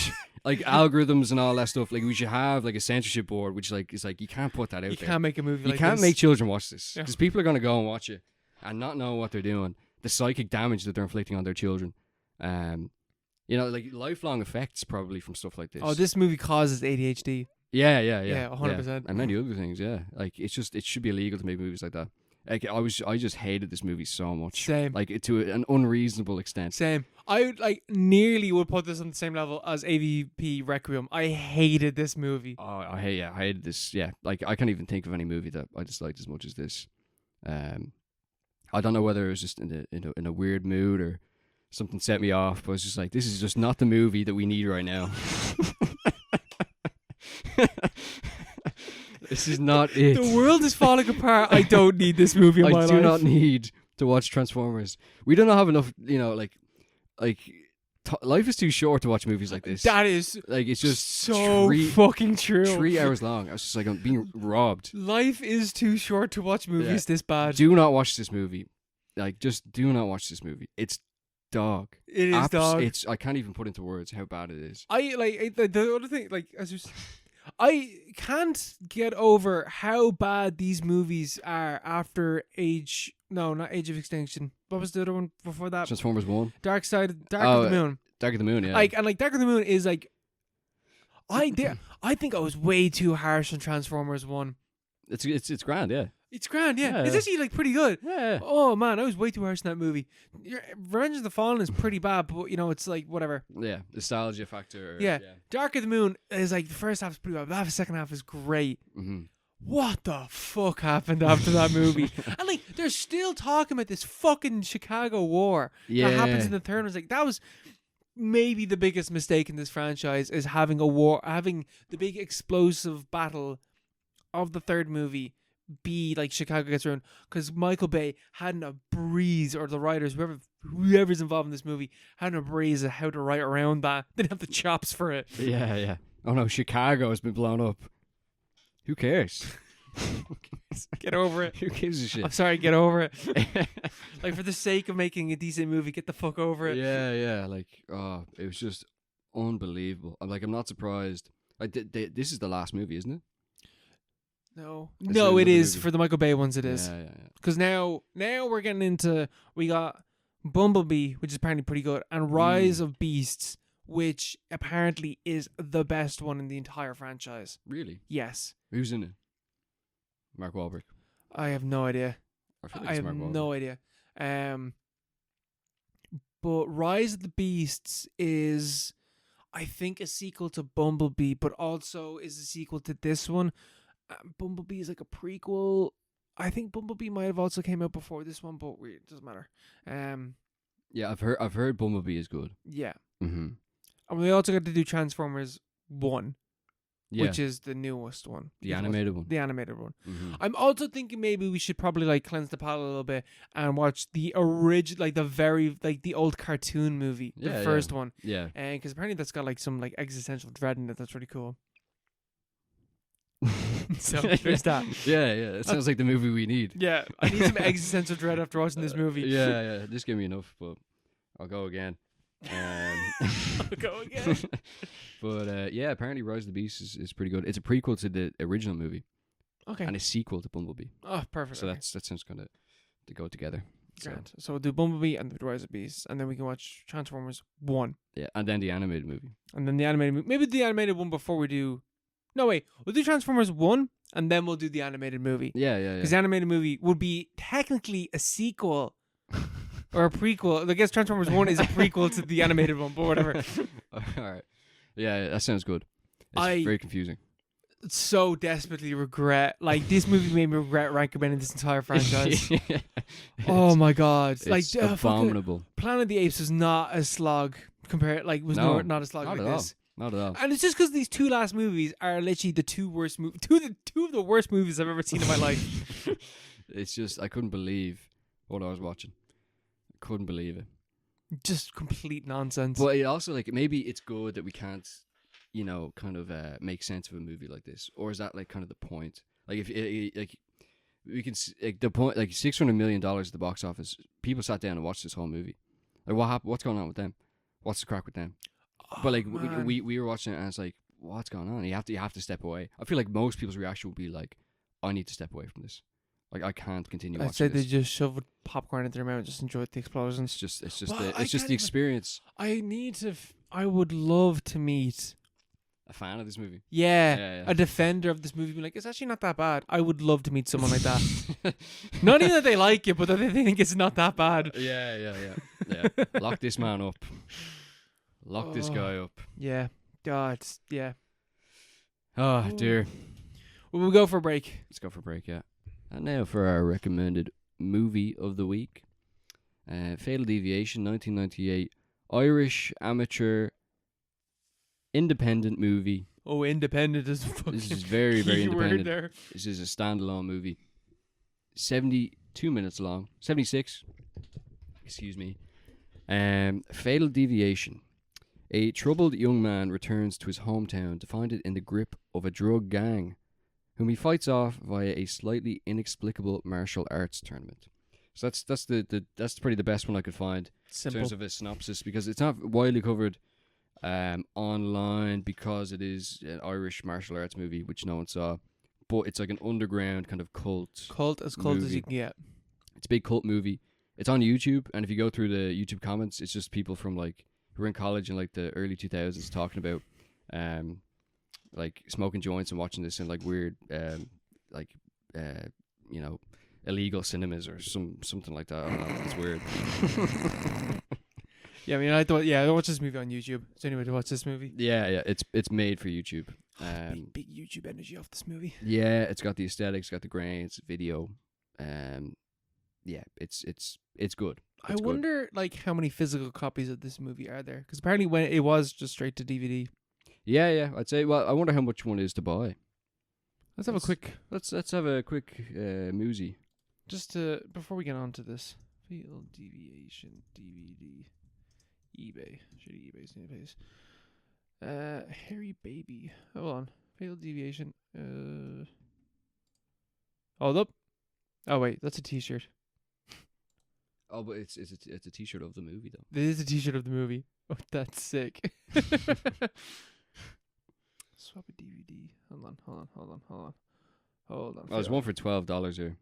like algorithms and all that stuff. Like we should have like a censorship board, which like is like you can't put that out there. You can't make a movie. You can't make children watch this because people are gonna go and watch it and not know what they're doing. The psychic damage that they're inflicting on their children. Like lifelong effects probably from stuff like this. Oh, this movie causes ADHD. Yeah, 100%. And many other things. Yeah, like it should be illegal to make movies like that. Like I just hated this movie so much. Same. Like to an unreasonable extent. Same. I nearly would put this on the same level as AVP Requiem. I hated this movie. Oh, I hated this. Yeah, like I can't even think of any movie that I disliked as much as this. I don't know whether it was just in a weird mood or something set me off, but I was just like, this is just not the movie that we need right now. This is not it. The world is falling apart. I don't need this movie in my life. I do not need to watch Transformers. We do not have enough, life is too short to watch movies like this. That is like it's just so fucking true. 3 hours long. I was just like, I'm being robbed. Life is too short to watch movies this bad. Do not watch this movie. Like, just do not watch this movie. It's dog. It is dog. I can't even put into words how bad it is. The other thing, like as you. I can't get over how bad these movies are after not Age of Extinction. What was the other one before that? Transformers 1. Dark of the Moon. Dark of the Moon, yeah. Like Dark of the Moon is like, I think I was way too harsh on Transformers 1. It's grand, yeah. It's grand, yeah. Yeah, It's yeah. actually like pretty good. Yeah. Oh man, I was way too harsh in that movie. Revenge of the Fallen is pretty bad, but you know, it's like whatever. Yeah, nostalgia factor. Yeah. Dark of the Moon is like the first half is pretty bad, but the second half is great. Mm-hmm. What the fuck happened after that movie? And like, they're still talking about this fucking Chicago War that happens in the third one. It's like, that was maybe the biggest mistake in this franchise, is having a war, having the big explosive battle of the third movie be like Chicago gets ruined, because Michael Bay hadn't a breeze, or the writers, whoever's involved in this movie, hadn't a breeze of how to write around that. They didn't have the chops for it. Yeah. Oh no, Chicago has been blown up. Who cares? Get over it. Who gives a shit? I'm sorry, get over it. Like, for the sake of making a decent movie, get the fuck over it. Yeah. Like, oh, it was just unbelievable. I'm not surprised. Like, this is the last movie, isn't it? No, It's it another is movie. for the Michael Bay ones. It is, Yeah. because now we're getting into, we got Bumblebee, which is apparently pretty good, and Rise of Beasts, which apparently is the best one in the entire franchise. Really? Yes, Who's in it? Mark Wahlberg. I have no idea. I feel like I it's have Mark Wahlberg. no idea. But Rise of the Beasts is, I think, a sequel to Bumblebee, but also is a sequel to this one. Bumblebee is like a prequel. I think Bumblebee might have also came out before this one, but it doesn't matter. Yeah, I've heard Bumblebee is good. Yeah. Mm-hmm. And we also got to do Transformers 1, Yeah, which is the newest one. the animated one. The animated one. Mm-hmm. I'm also thinking maybe we should probably like cleanse the palate a little bit and watch the original, like the old cartoon movie, the Yeah, first one. Yeah. And because apparently that's got like some like existential dread in it. That's really cool. So there's that. Yeah. It sounds like the movie we need. Yeah, I need some existential dread after watching this movie. Yeah. This gave me enough, but I'll go again. I'll go again. But yeah, apparently Rise of the Beast is pretty good. It's a prequel to the original movie Okay. and a sequel to Bumblebee. Oh, perfect. So okay. that sounds kind of to go together. So, Grand. So we'll do Bumblebee and the Rise of Beasts, and then we can watch Transformers 1. yeah, and then the animated movie. And then the animated movie. Maybe the animated one before we do... No, wait. We'll do Transformers 1, and then we'll do the animated movie. Yeah. Because the animated movie would be technically a sequel or a prequel. I guess Transformers 1 is a prequel to the animated one, but whatever. All right. Yeah, that sounds good. It's very confusing. So desperately regret. Like, this movie made me regret recommending this entire franchise. Oh my god. It's Like, abominable. Planet of the Apes was not a slog compared, like, was No, not a slog not like at all. this. Not at all. And it's just because these two last movies are literally the two worst movies, two of the worst movies I've ever seen in my life. It's just, I couldn't believe what I was watching. I couldn't believe it. Just complete nonsense. But it also, like, maybe it's good that we can't, kind of make sense of a movie like this, or is that like kind of the point? Like, if like we can like the point, like $600 million at the box office, people sat down and watched this whole movie. Like, what happened? What's going on with them? What's the crack with them? But like we were watching it and it's like, what's going on? You have to step away. I feel like most people's reaction would be like, I need to step away from this. Like, I can't continue I'd watching say this. they just shoved popcorn into their mouth and just enjoyed the explosions. It's just Well, the experience. I need to. I would love to meet. A fan of this movie. Yeah, a defender of this movie. Be like, it's actually not that bad. I would love to meet someone like that. Not even that they like it, but that they think it's not that bad. Yeah. Lock this man up. Lock this guy up. Yeah. God. Yeah. Oh dear. Well, we'll go for a break. Let's go for a break. Yeah. And now for our recommended movie of the week. Fatal Deviation, 1998, Irish amateur independent movie. Oh, independent is fucking. This is very, very independent. There. This is a standalone movie. 72 minutes long. 76. Excuse me. Fatal Deviation. A troubled young man returns to his hometown to find it in the grip of a drug gang, whom he fights off via a slightly inexplicable martial arts tournament. So that's probably the best one I could find Simple. in terms of a synopsis, because it's not widely covered online because it is an Irish martial arts movie which no one saw, but it's like an underground kind of cult As cult movie. as you can get. It's a big cult movie. It's on YouTube, and if you go through the YouTube comments, it's just people from like who were in college in like the early 2000s talking about like smoking joints and watching this in like weird like you know, illegal cinemas or something like that. I don't know. It's weird. Yeah, I mean, I watched this movie on YouTube. So anyway, to watch this movie. Yeah. It's made for YouTube. Big YouTube energy off this movie. Yeah, it's got the aesthetics, got the grains, video. Yeah, it's good. I wonder, like, how many physical copies of this movie are there? Because apparently, when it was just straight to DVD. Yeah. I'd say. Well, I wonder how much one is to buy. Let's have a quick moozy. Just to before we get on to this, Fatal Deviation DVD, eBay, shitty eBay's database. Hairy Baby. Hold on, Fatal Deviation. Hold up. Oh wait, that's a T-shirt. Oh, but it's a T-shirt of the movie though. It is a T-shirt of the movie. Oh, that's sick. Swap a DVD. Hold on. Oh, there's one for $12 here.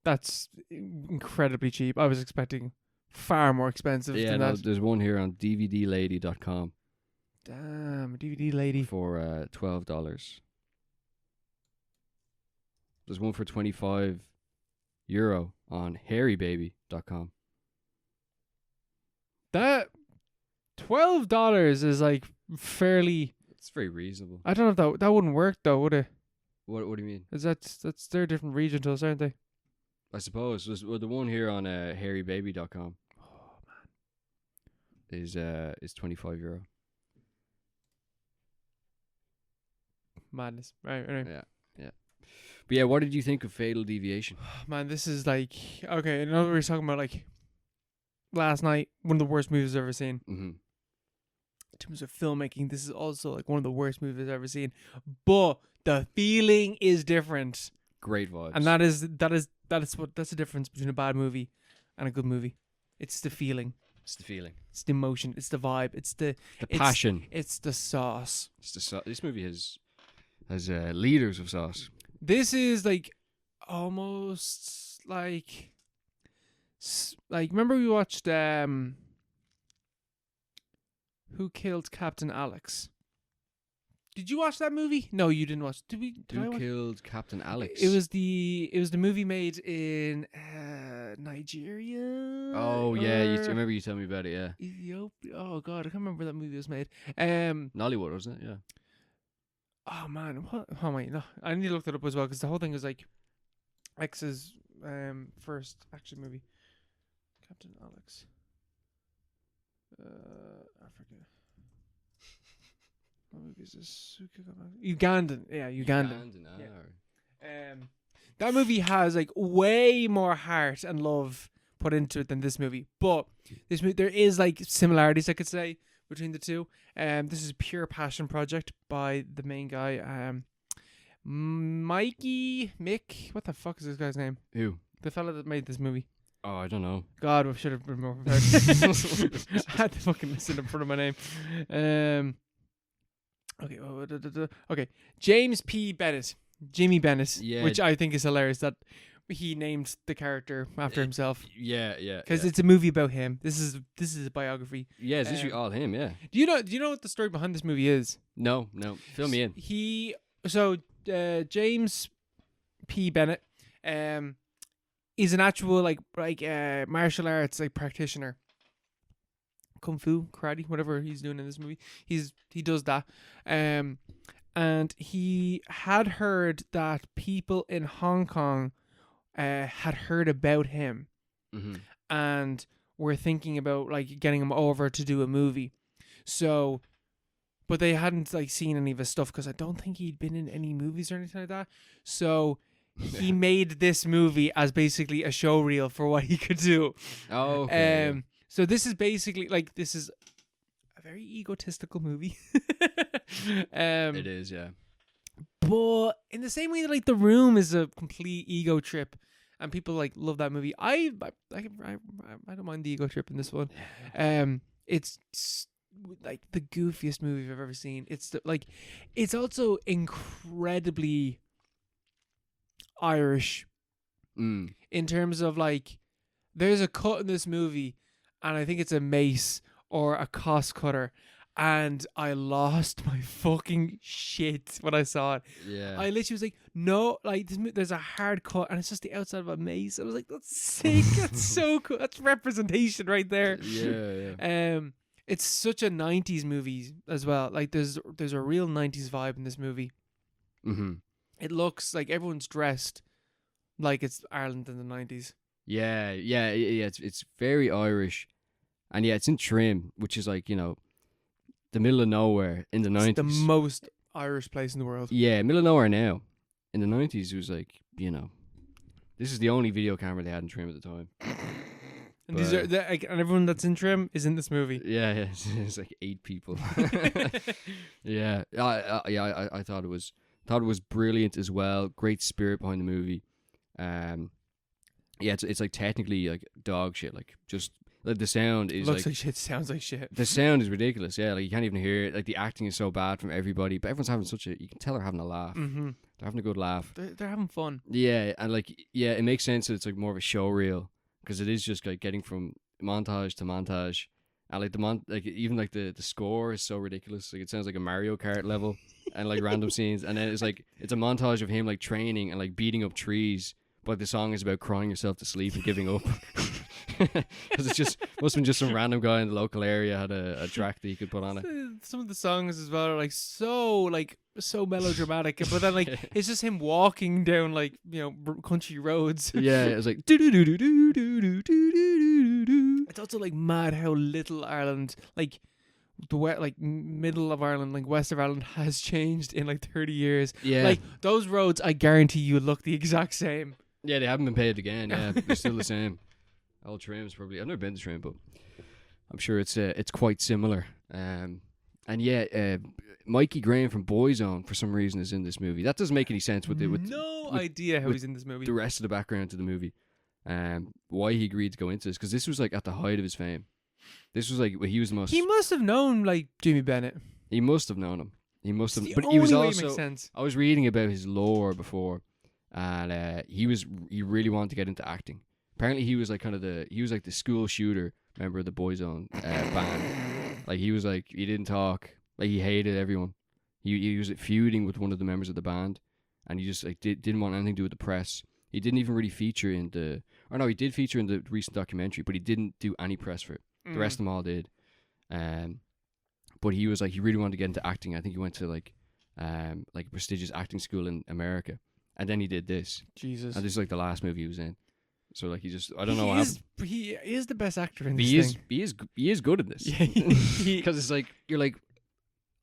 That's incredibly cheap. I was expecting far more expensive than that. There's one here on DVDlady.com. Damn, DVD lady. For $12. There's one for €25 on hairybaby.com. That $12 is like fairly. It's very reasonable. I don't know if that wouldn't work though, would it? What do you mean? Is that's their different region to us, aren't they? I suppose. The one here on hairybaby.com. Oh man. Is €25. Madness. Right. Yeah. But yeah, what did you think of Fatal Deviation? Man, this is like, okay, I know we were talking about like last night, one of the worst movies I've ever seen. Mm-hmm. In terms of filmmaking, this is also like one of the worst movies I've ever seen. But the feeling is different. Great vibes. And that's the difference between a bad movie and a good movie. It's the feeling. It's the feeling. It's the emotion. It's the vibe. It's the passion. It's the sauce. This movie has liters of sauce. This is like almost like remember we watched Who Killed Captain Alex? Did you watch that movie? No, you didn't watch. Who Killed Captain Alex? It was the movie made in Nigeria. Oh yeah, I remember you telling me about it. Yeah. Ethiopia. Oh god, I can't remember where that movie was made. Nollywood, wasn't it? Yeah. Oh man, what? Oh my, no, I need to look that up as well because the whole thing is like X's first action movie. Captain Alex. Africa. What movie is this? Ugandan. Yeah, Ugandan. Yeah. That movie has like way more heart and love put into it than this movie. But this movie, there is like similarities, I could say, between the two. This is a pure passion project by the main guy, Mick. What the fuck is this guy's name? Who? The fella that made this movie. Oh, I don't know. God, we should have been more prepared. I had to fucking listen in front of my name. Okay. James P. Bennett. Jimmy Bennett. Yeah. Which I think is hilarious that he named the character after himself. Yeah. Because it's a movie about him. This is a biography. Yeah, it's literally all him, yeah. Do you know what the story behind this movie is? No. Fill me in. James P. Bennett is an actual like martial arts like practitioner. Kung Fu, karate, whatever he's doing in this movie. He does that. And he had heard that people in Hong Kong had heard about him, and were thinking about like getting him over to do a movie. So, but they hadn't like seen any of his stuff because I don't think he'd been in any movies or anything like that. So he made this movie as basically a show reel for what he could do. Oh, okay. So this is basically like this is a very egotistical movie. It is, yeah. But in the same way that like The Room is a complete ego trip, and people like love that movie, I don't mind the ego trip in this one. It's like the goofiest movie I've ever seen. It's also incredibly Irish in terms of like there's a cut in this movie, and I think it's a mace or a cost cutter. And I lost my fucking shit when I saw it. Yeah. I literally was like, no, like there's a hard cut and it's just the outside of a maze. I was like, that's sick. That's so cool. That's representation right there. Yeah. It's such a 90s movie as well. Like there's a real 90s vibe in this movie. Mm-hmm. It looks like everyone's dressed like it's Ireland in the 90s. Yeah. It's very Irish, and yeah, it's in Trim, which is like, you know, the middle of nowhere in the 90s. It's the most Irish place in the world. Yeah, middle of nowhere now. In the 90s, it was like, you know, this is the only video camera they had in Trim at the time. And these are and everyone that's in Trim is in this movie. Yeah, it's like 8 people. Yeah, I thought it was brilliant as well. Great spirit behind the movie. Yeah, it's like technically like dog shit. Like just like the sound is looks like shit, sounds like shit. The sound is ridiculous. Yeah, like you can't even hear it. Like the acting is so bad from everybody, but everyone's having you can tell they're having a laugh. Mm-hmm. They're having a good laugh. They're having fun. Yeah, and like it makes sense that it's like more of a show reel, because it is just like getting from montage to montage, and like even like the score is so ridiculous. Like it sounds like a Mario Kart level, and like random scenes, and then it's a montage of him like training and like beating up trees, but the song is about crying yourself to sleep and giving up. Because it's just must have been just some random guy in the local area had a track that he could put on it. Some of the songs as well are like so melodramatic, but then like it's just him walking down like, you know, country roads. Yeah, it was like do do do do do do do do do. It's also like mad how little Ireland, like the middle of Ireland, like west of Ireland, has changed in like 30 years. Yeah, like those roads, I guarantee you look the exact same. Yeah, they haven't been paved again. Yeah, they're still the same. Old Trim's probably. I've never been to Trim, but I'm sure it's quite similar. And yeah, Mikey Graham from Boyzone for some reason is in this movie. That doesn't make any sense with idea how he's in this movie. The rest of the background to the movie, why he agreed to go into this, because this was like at the height of his fame. This was like he was the most. He must have known like Jimmy Bennett. He must have known him. He must have. It's But the he was only way it also. makes sense. I was reading about his lore before, and he really wanted to get into acting. Apparently, he was like the school shooter member of the Boyzone band. Like he was like, he didn't talk. Like he hated everyone. He was feuding with one of the members of the band, and he just like didn't want anything to do with the press. He didn't even really feature in he did feature in the recent documentary, but he didn't do any press for it. The rest of them all did. But he was like, he really wanted to get into acting. I think he went to like a prestigious acting school in America, and then he did this. Jesus. And this is like the last movie he was in. So like I don't know what happened. He is the best actor in this thing. He is good at this. Because it's like you're like,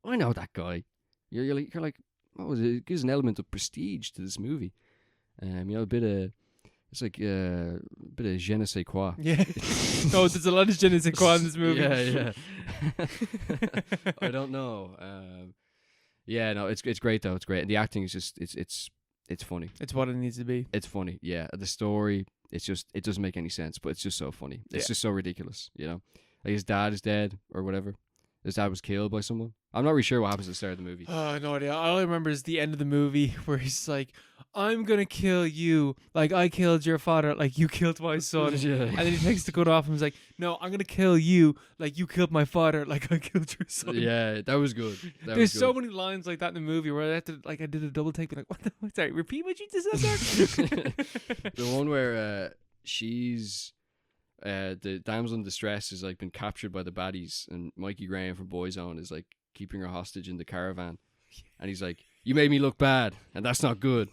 I know that guy. You're like, what was it? It gives an element of prestige to this movie. You know, it's like a bit of je ne sais quoi. Yeah. No, there's a lot of je ne sais quoi in this movie. Yeah. I don't know. Yeah, no, it's great though. It's great, and the acting is just it's funny. It's what it needs to be. It's funny. Yeah, the story. It doesn't make any sense, but it's just so funny. It's just so ridiculous, you know. Like his dad is dead or whatever. His dad was killed by someone. I'm not really sure what happens at the start of the movie. Oh, no idea. All I remember is the end of the movie where he's like, I'm going to kill you like I killed your father, like you killed my son. Yeah. And then he takes the gun off and he's like, no, I'm going to kill you like you killed my father, like I killed your son. Yeah, that was good. There's so many lines like that in the movie where I did a double take, being like, what? Sorry, repeat what you just said there. The one where she's the damsel in distress has like been captured by the baddies, and Mikey Graham from Boyzone is like keeping her hostage in the caravan, and he's like, you made me look bad, and that's not good.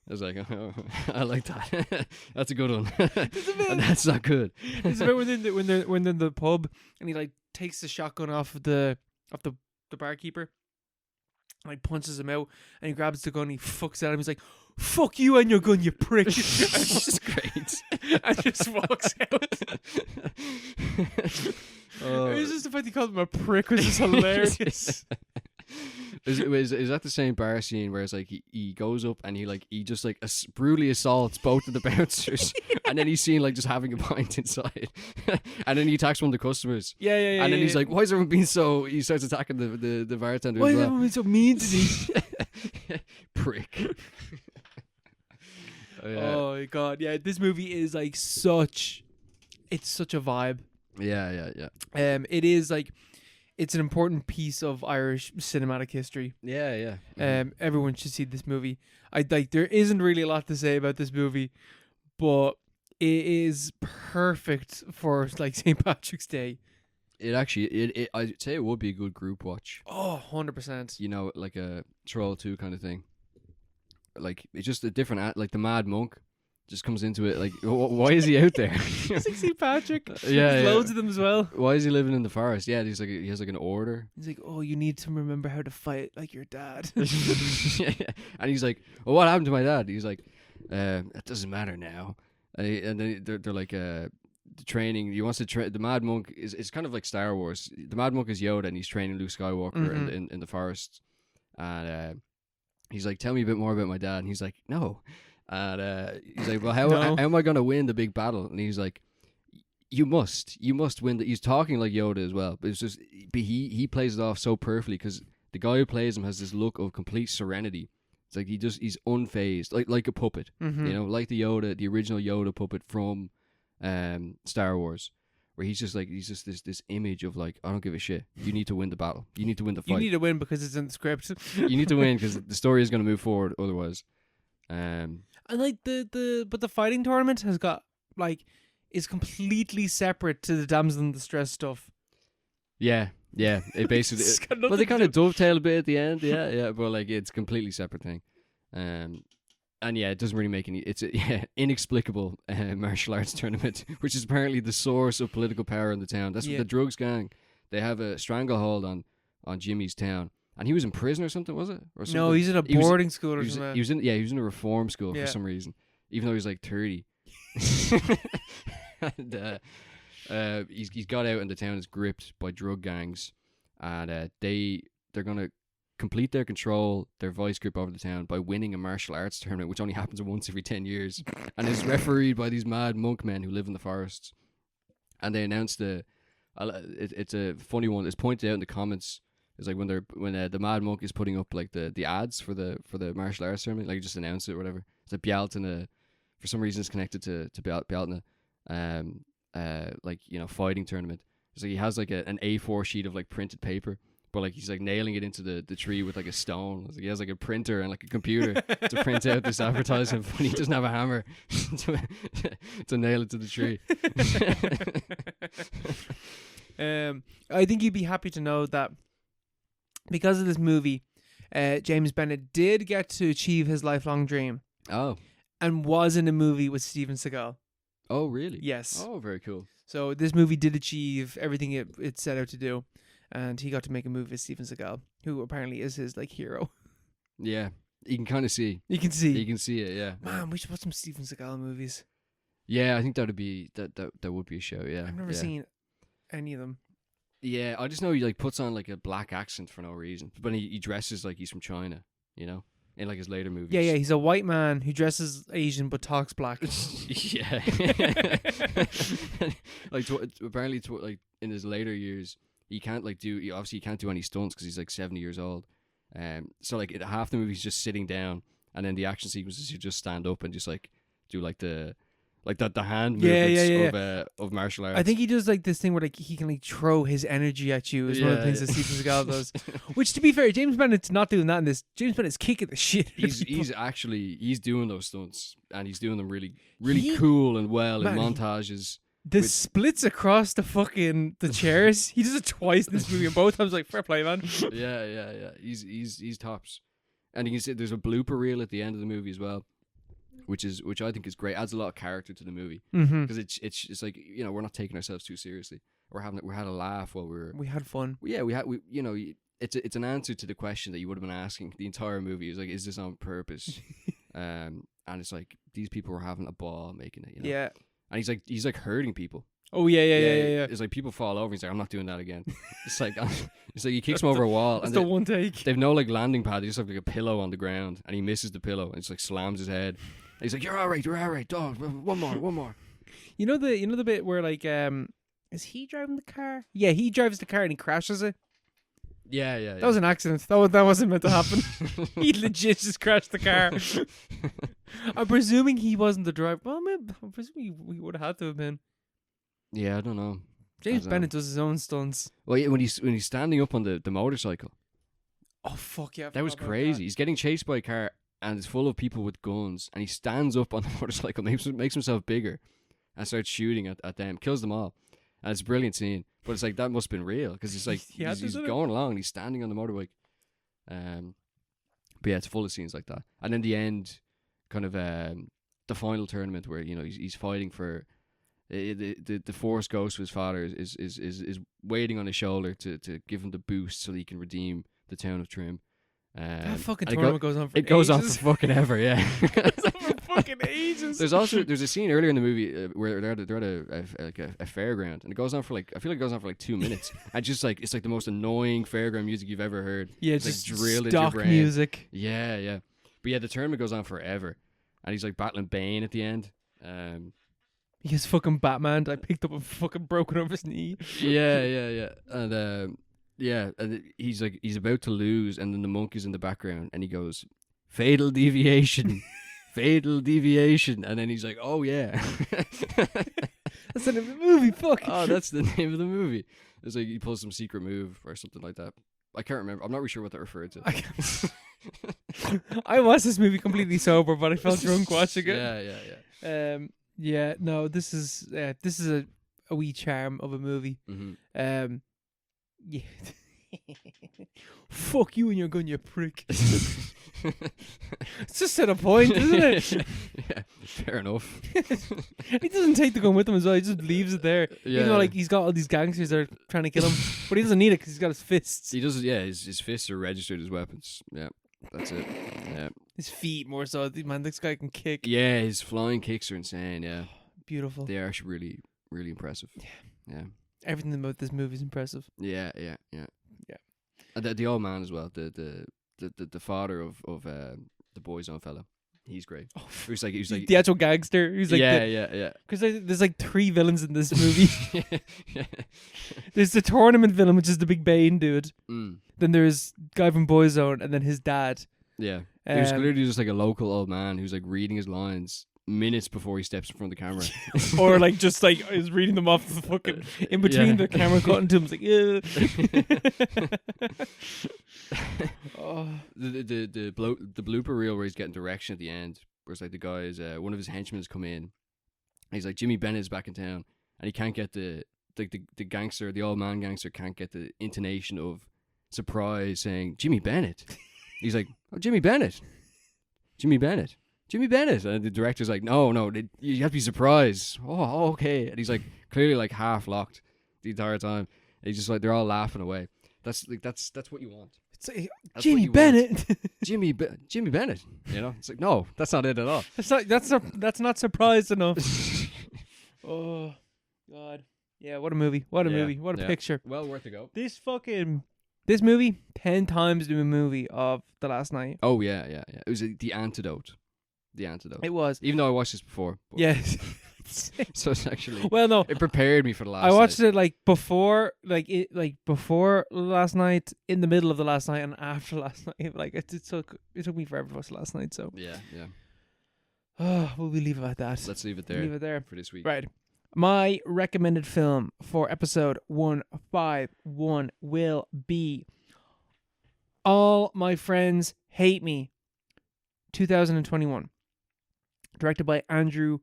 I was like, oh, I like that. That's a good one. And that's not good. It's about when they're in the pub and he like takes the shotgun off the barkeeper and like punches him out, and he grabs the gun and he fucks at him. He's like, fuck you and your gun, you prick. It's just great. And just walks out. It's just the fact he called him a prick was just hilarious. Is that the same bar scene where it's like he goes up and he just like brutally assaults both of the bouncers, and then he's seen like just having a pint inside, and then he attacks one of the customers. Yeah. And then he's like, why is everyone being so? He starts attacking the bartender. Why as is well. everyone being so mean to me? Prick. Oh my god, yeah, this movie is like it's such a vibe. Yeah. It is like it's an important piece of Irish cinematic history. Yeah. Everyone should see this movie. I like. There isn't really a lot to say about this movie, but it is perfect for like St. Patrick's Day. It actually, I'd say it would be a good group watch. Oh, 100%. You know, like a Troll 2 kind of thing. Like, it's just a different, like the Mad Monk just comes into it. Like, why is he out there? It's like St. Patrick. Yeah, There's loads of them as well. Why is he living in the forest? Yeah, he has like an order. He's like, oh, you need to remember how to fight like your dad. Yeah. And he's like, well, what happened to my dad? He's like, it doesn't matter now. And then they're like, the training. He wants to train. The Mad Monk is kind of like Star Wars. The Mad Monk is Yoda, and he's training Luke Skywalker in the forest. And he's like, tell me a bit more about my dad. And he's like, no. And he's like, well, how am I going to win the big battle? And he's like, you must win. He's talking like Yoda as well, but it's just he plays it off so perfectly because the guy who plays him has this look of complete serenity. It's like he's unfazed, like a puppet, you know, like the original Yoda puppet from Star Wars, where he's just this image of like, I don't give a shit. You need to win the battle. You need to win the fight. You need to win because it's in the script. You need to win because the story is going to move forward otherwise. And like but the fighting tournament has got like is completely separate to the damsel in distress stuff. Yeah. It basically, but they kind of dovetail a bit at the end. Yeah. But like it's a completely separate thing. And yeah, it doesn't really make any. It's a inexplicable martial arts tournament, which is apparently the source of political power in the town. That's what the drugs gang. They have a stranglehold on Jimmy's town, and he was in prison or something, was it? Or something? No, he's in a boarding school or something. He was in a reform school for some reason, even though he was like 30. And he's got out, and the town is gripped by drug gangs, and they're gonna complete their control, their vice grip over the town by winning a martial arts tournament, which only happens once every 10 years, and is refereed by these mad monk men who live in the forests. And they announced it's a funny one. It's pointed out in the comments. It's like when the mad monk is putting up like the ads for the martial arts tournament, like you just announce it or whatever. It's like Bjaltana, for some reason it's connected to Bjaltana, like, you know, fighting tournament. So he has like an A4 sheet of like printed paper, but like he's like nailing it into the tree with like a stone. Like he has like a printer and like a computer to print out this advertisement, but he doesn't have a hammer to nail it to the tree. I think you'd be happy to know that because of this movie, James Bennett did get to achieve his lifelong dream. Oh. And was in a movie with Steven Seagal. Oh, really? Yes. Oh, very cool. So this movie did achieve everything it set out to do, and he got to make a movie with Steven Seagal, who apparently is his like hero. Yeah, you can kind of see. You can see. You can see it. Yeah. Man, we should watch some Steven Seagal movies. Yeah, I think that would be a show. Yeah. I've never seen any of them. Yeah, I just know he like puts on like a black accent for no reason, but he dresses like he's from China, you know, in like his later movies. Yeah, he's a white man who dresses Asian but talks black. Yeah. Like apparently like in his later years, he can't like he can't do any stunts because he's like 70 years old. So like half the movie he's just sitting down, and then the action sequences you just stand up and just like do like the hand movements of martial arts. I think he does like this thing where like he can like throw his energy at you is one of the things that Steven Seagal does. Which, to be fair, James Bennett's not doing that in this. James Bennett's kicking the shit. He's doing those stunts, and he's doing them really cool and well in montages. The splits across the chairs. He does it twice in this movie, and both times like fair play, man. Yeah. He's tops, and you can see there's a blooper reel at the end of the movie as well. Which I think is great. Adds a lot of character to the movie because it's like, you know, we're not taking ourselves too seriously. We had a laugh while we had fun. Yeah, we you know, it's an answer to the question that you would have been asking the entire movie. Is like, is this on purpose? And it's like these people were having a ball making it. You know? Yeah. And he's like hurting people. Oh yeah. It's like people fall over. He's like, I'm not doing that again. It's like he kicks him over a wall. That's the one take. They've no like landing pad. They just have like a pillow on the ground, and he misses the pillow and just like slams his head. And he's like, you're all right, dog. One more. You know the bit where like is he driving the car? Yeah, he drives the car and he crashes it. Yeah. That was an accident. That wasn't meant to happen. He legit just crashed the car. I'm presuming he wasn't the driver. Well, I'm presuming he would have had to have been. Yeah, I don't know. James Bennett does his own stunts. Well, yeah, when he's standing up on the motorcycle. Oh fuck yeah! That was crazy. He's getting chased by a car and it's full of people with guns, and he stands up on the motorcycle, makes himself bigger, and starts shooting at them, kills them all, and it's a brilliant scene. But it's like that must have been real because it's like he's going along, and he's standing on the motorbike. But yeah, it's full of scenes like that, and then the end, kind of the final tournament where he's fighting for. The Force ghost of his father is waiting on his shoulder to give him the boost so that he can redeem the town of Trim. That fucking tournament goes on for ages. Goes on for fucking ever, yeah. It goes on for fucking ages. There's a scene earlier in the movie where they're at a fairground, and it goes on for I feel like it goes on for 2 minutes. And just it's like the most annoying fairground music you've ever heard. Yeah, it's just drilled into stock your brain. music. Yeah. But yeah, the tournament goes on forever, and he's battling Bane at the end. He's fucking Batman. I picked up and fucking broken over his knee. Yeah. And and he's about to lose, and then the monk is in the background, and he goes, "Fatal deviation, fatal deviation," and then he's like, "Oh yeah." That's the name of the movie. Fuck. Oh, that's the name of the movie. It's like he pulls some secret move or something like that. I can't remember. I'm not really sure what that referred to. I watched this movie completely sober, but I felt drunk watching it. Yeah. Yeah, no, this is a wee charm of a movie. Mm-hmm. Yeah. Fuck you and your gun, you prick. It's just to the point, isn't it? Yeah, fair enough. He doesn't take the gun with him as well. He just leaves it there. Yeah. Even though he's got all these gangsters that are trying to kill him, but he doesn't need it because he's got his fists. He doesn't. Yeah, his fists are registered as weapons. Yeah, that's it. Yeah. His feet more so. Man, this guy can kick. Yeah, his flying kicks are insane. Yeah, beautiful. They are actually really, really impressive. Yeah. Everything about this movie is impressive. Yeah. And the old man as well. The father of the boy's own fella. He's great. Oh, he was like the actual gangster. He was like yeah. Because there's 3 villains in this movie. Yeah. There's the tournament villain, which is the big Bane dude. Then there's guy from Boyzone, and then his dad. Yeah. He was clearly just a local old man who's reading his lines minutes before he steps in front of the camera. Or just is reading them off the fucking in between the camera cutting to him. It's The blooper reel where he's getting direction at the end, where it's the guys, one of his henchmen has come in, and he's like, Jimmy Bennett's back in town, and he can't get the gangster, the old man gangster can't get the intonation of surprise saying Jimmy Bennett. He's like, oh, Jimmy Bennett, and the director's like, no, you have to be surprised. Oh, okay. And he's clearly half locked the entire time. And he's just they're all laughing away. That's what you want. It's Jimmy Bennett. Jimmy Bennett. It's no, that's not it at all. That's not surprised enough. Oh God. Yeah, what a movie. What a movie. What a picture. Well worth a go. This movie 10 times the movie of The Last Night. Oh yeah. It was the antidote. It was. Even though I watched this before. Yes. So it's actually it prepared me for the last night. I watched it before before last night, in the middle of the last night, and after last night. It took me forever to watch Last Night, so yeah. Oh, will we leave it at that? Let's leave it there for this week. Right. My recommended film for episode 151 will be All My Friends Hate Me, 2021. Directed by Andrew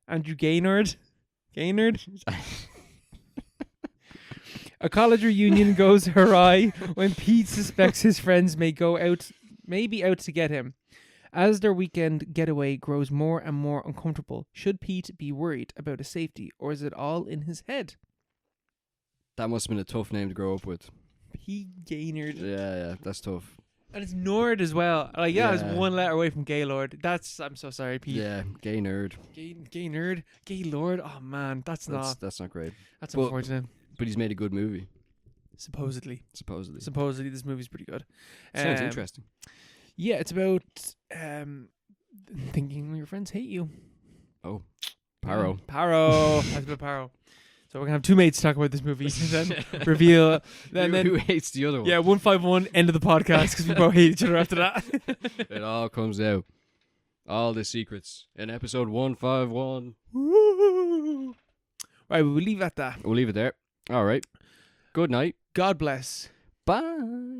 Gaynard. A college reunion goes awry when Pete suspects his friends may be out to get him. As their weekend getaway grows more and more uncomfortable, should Pete be worried about his safety, or is it all in his head? That must have been a tough name to grow up with. Pete Gaynard. Yeah, that's tough. And it's Nord as well. It's one letter away from Gaylord. I'm so sorry, Pete. Yeah, gay nerd. Gay nerd. Gaylord. Oh man, that's not great. That's unfortunate. But he's made a good movie. Supposedly, this movie's pretty good. Sounds interesting. Yeah, it's about thinking when your friends hate you. Oh, Paro. That's about Paro. So we're going to have 2 mates talk about this movie and then reveal. Who hates the other one? Yeah, 151, end of the podcast, because we both hate each other after that. It all comes out. All the secrets in episode 151. Woo! Right, we'll leave it at that. We'll leave it there. All right. Good night. God bless. Bye.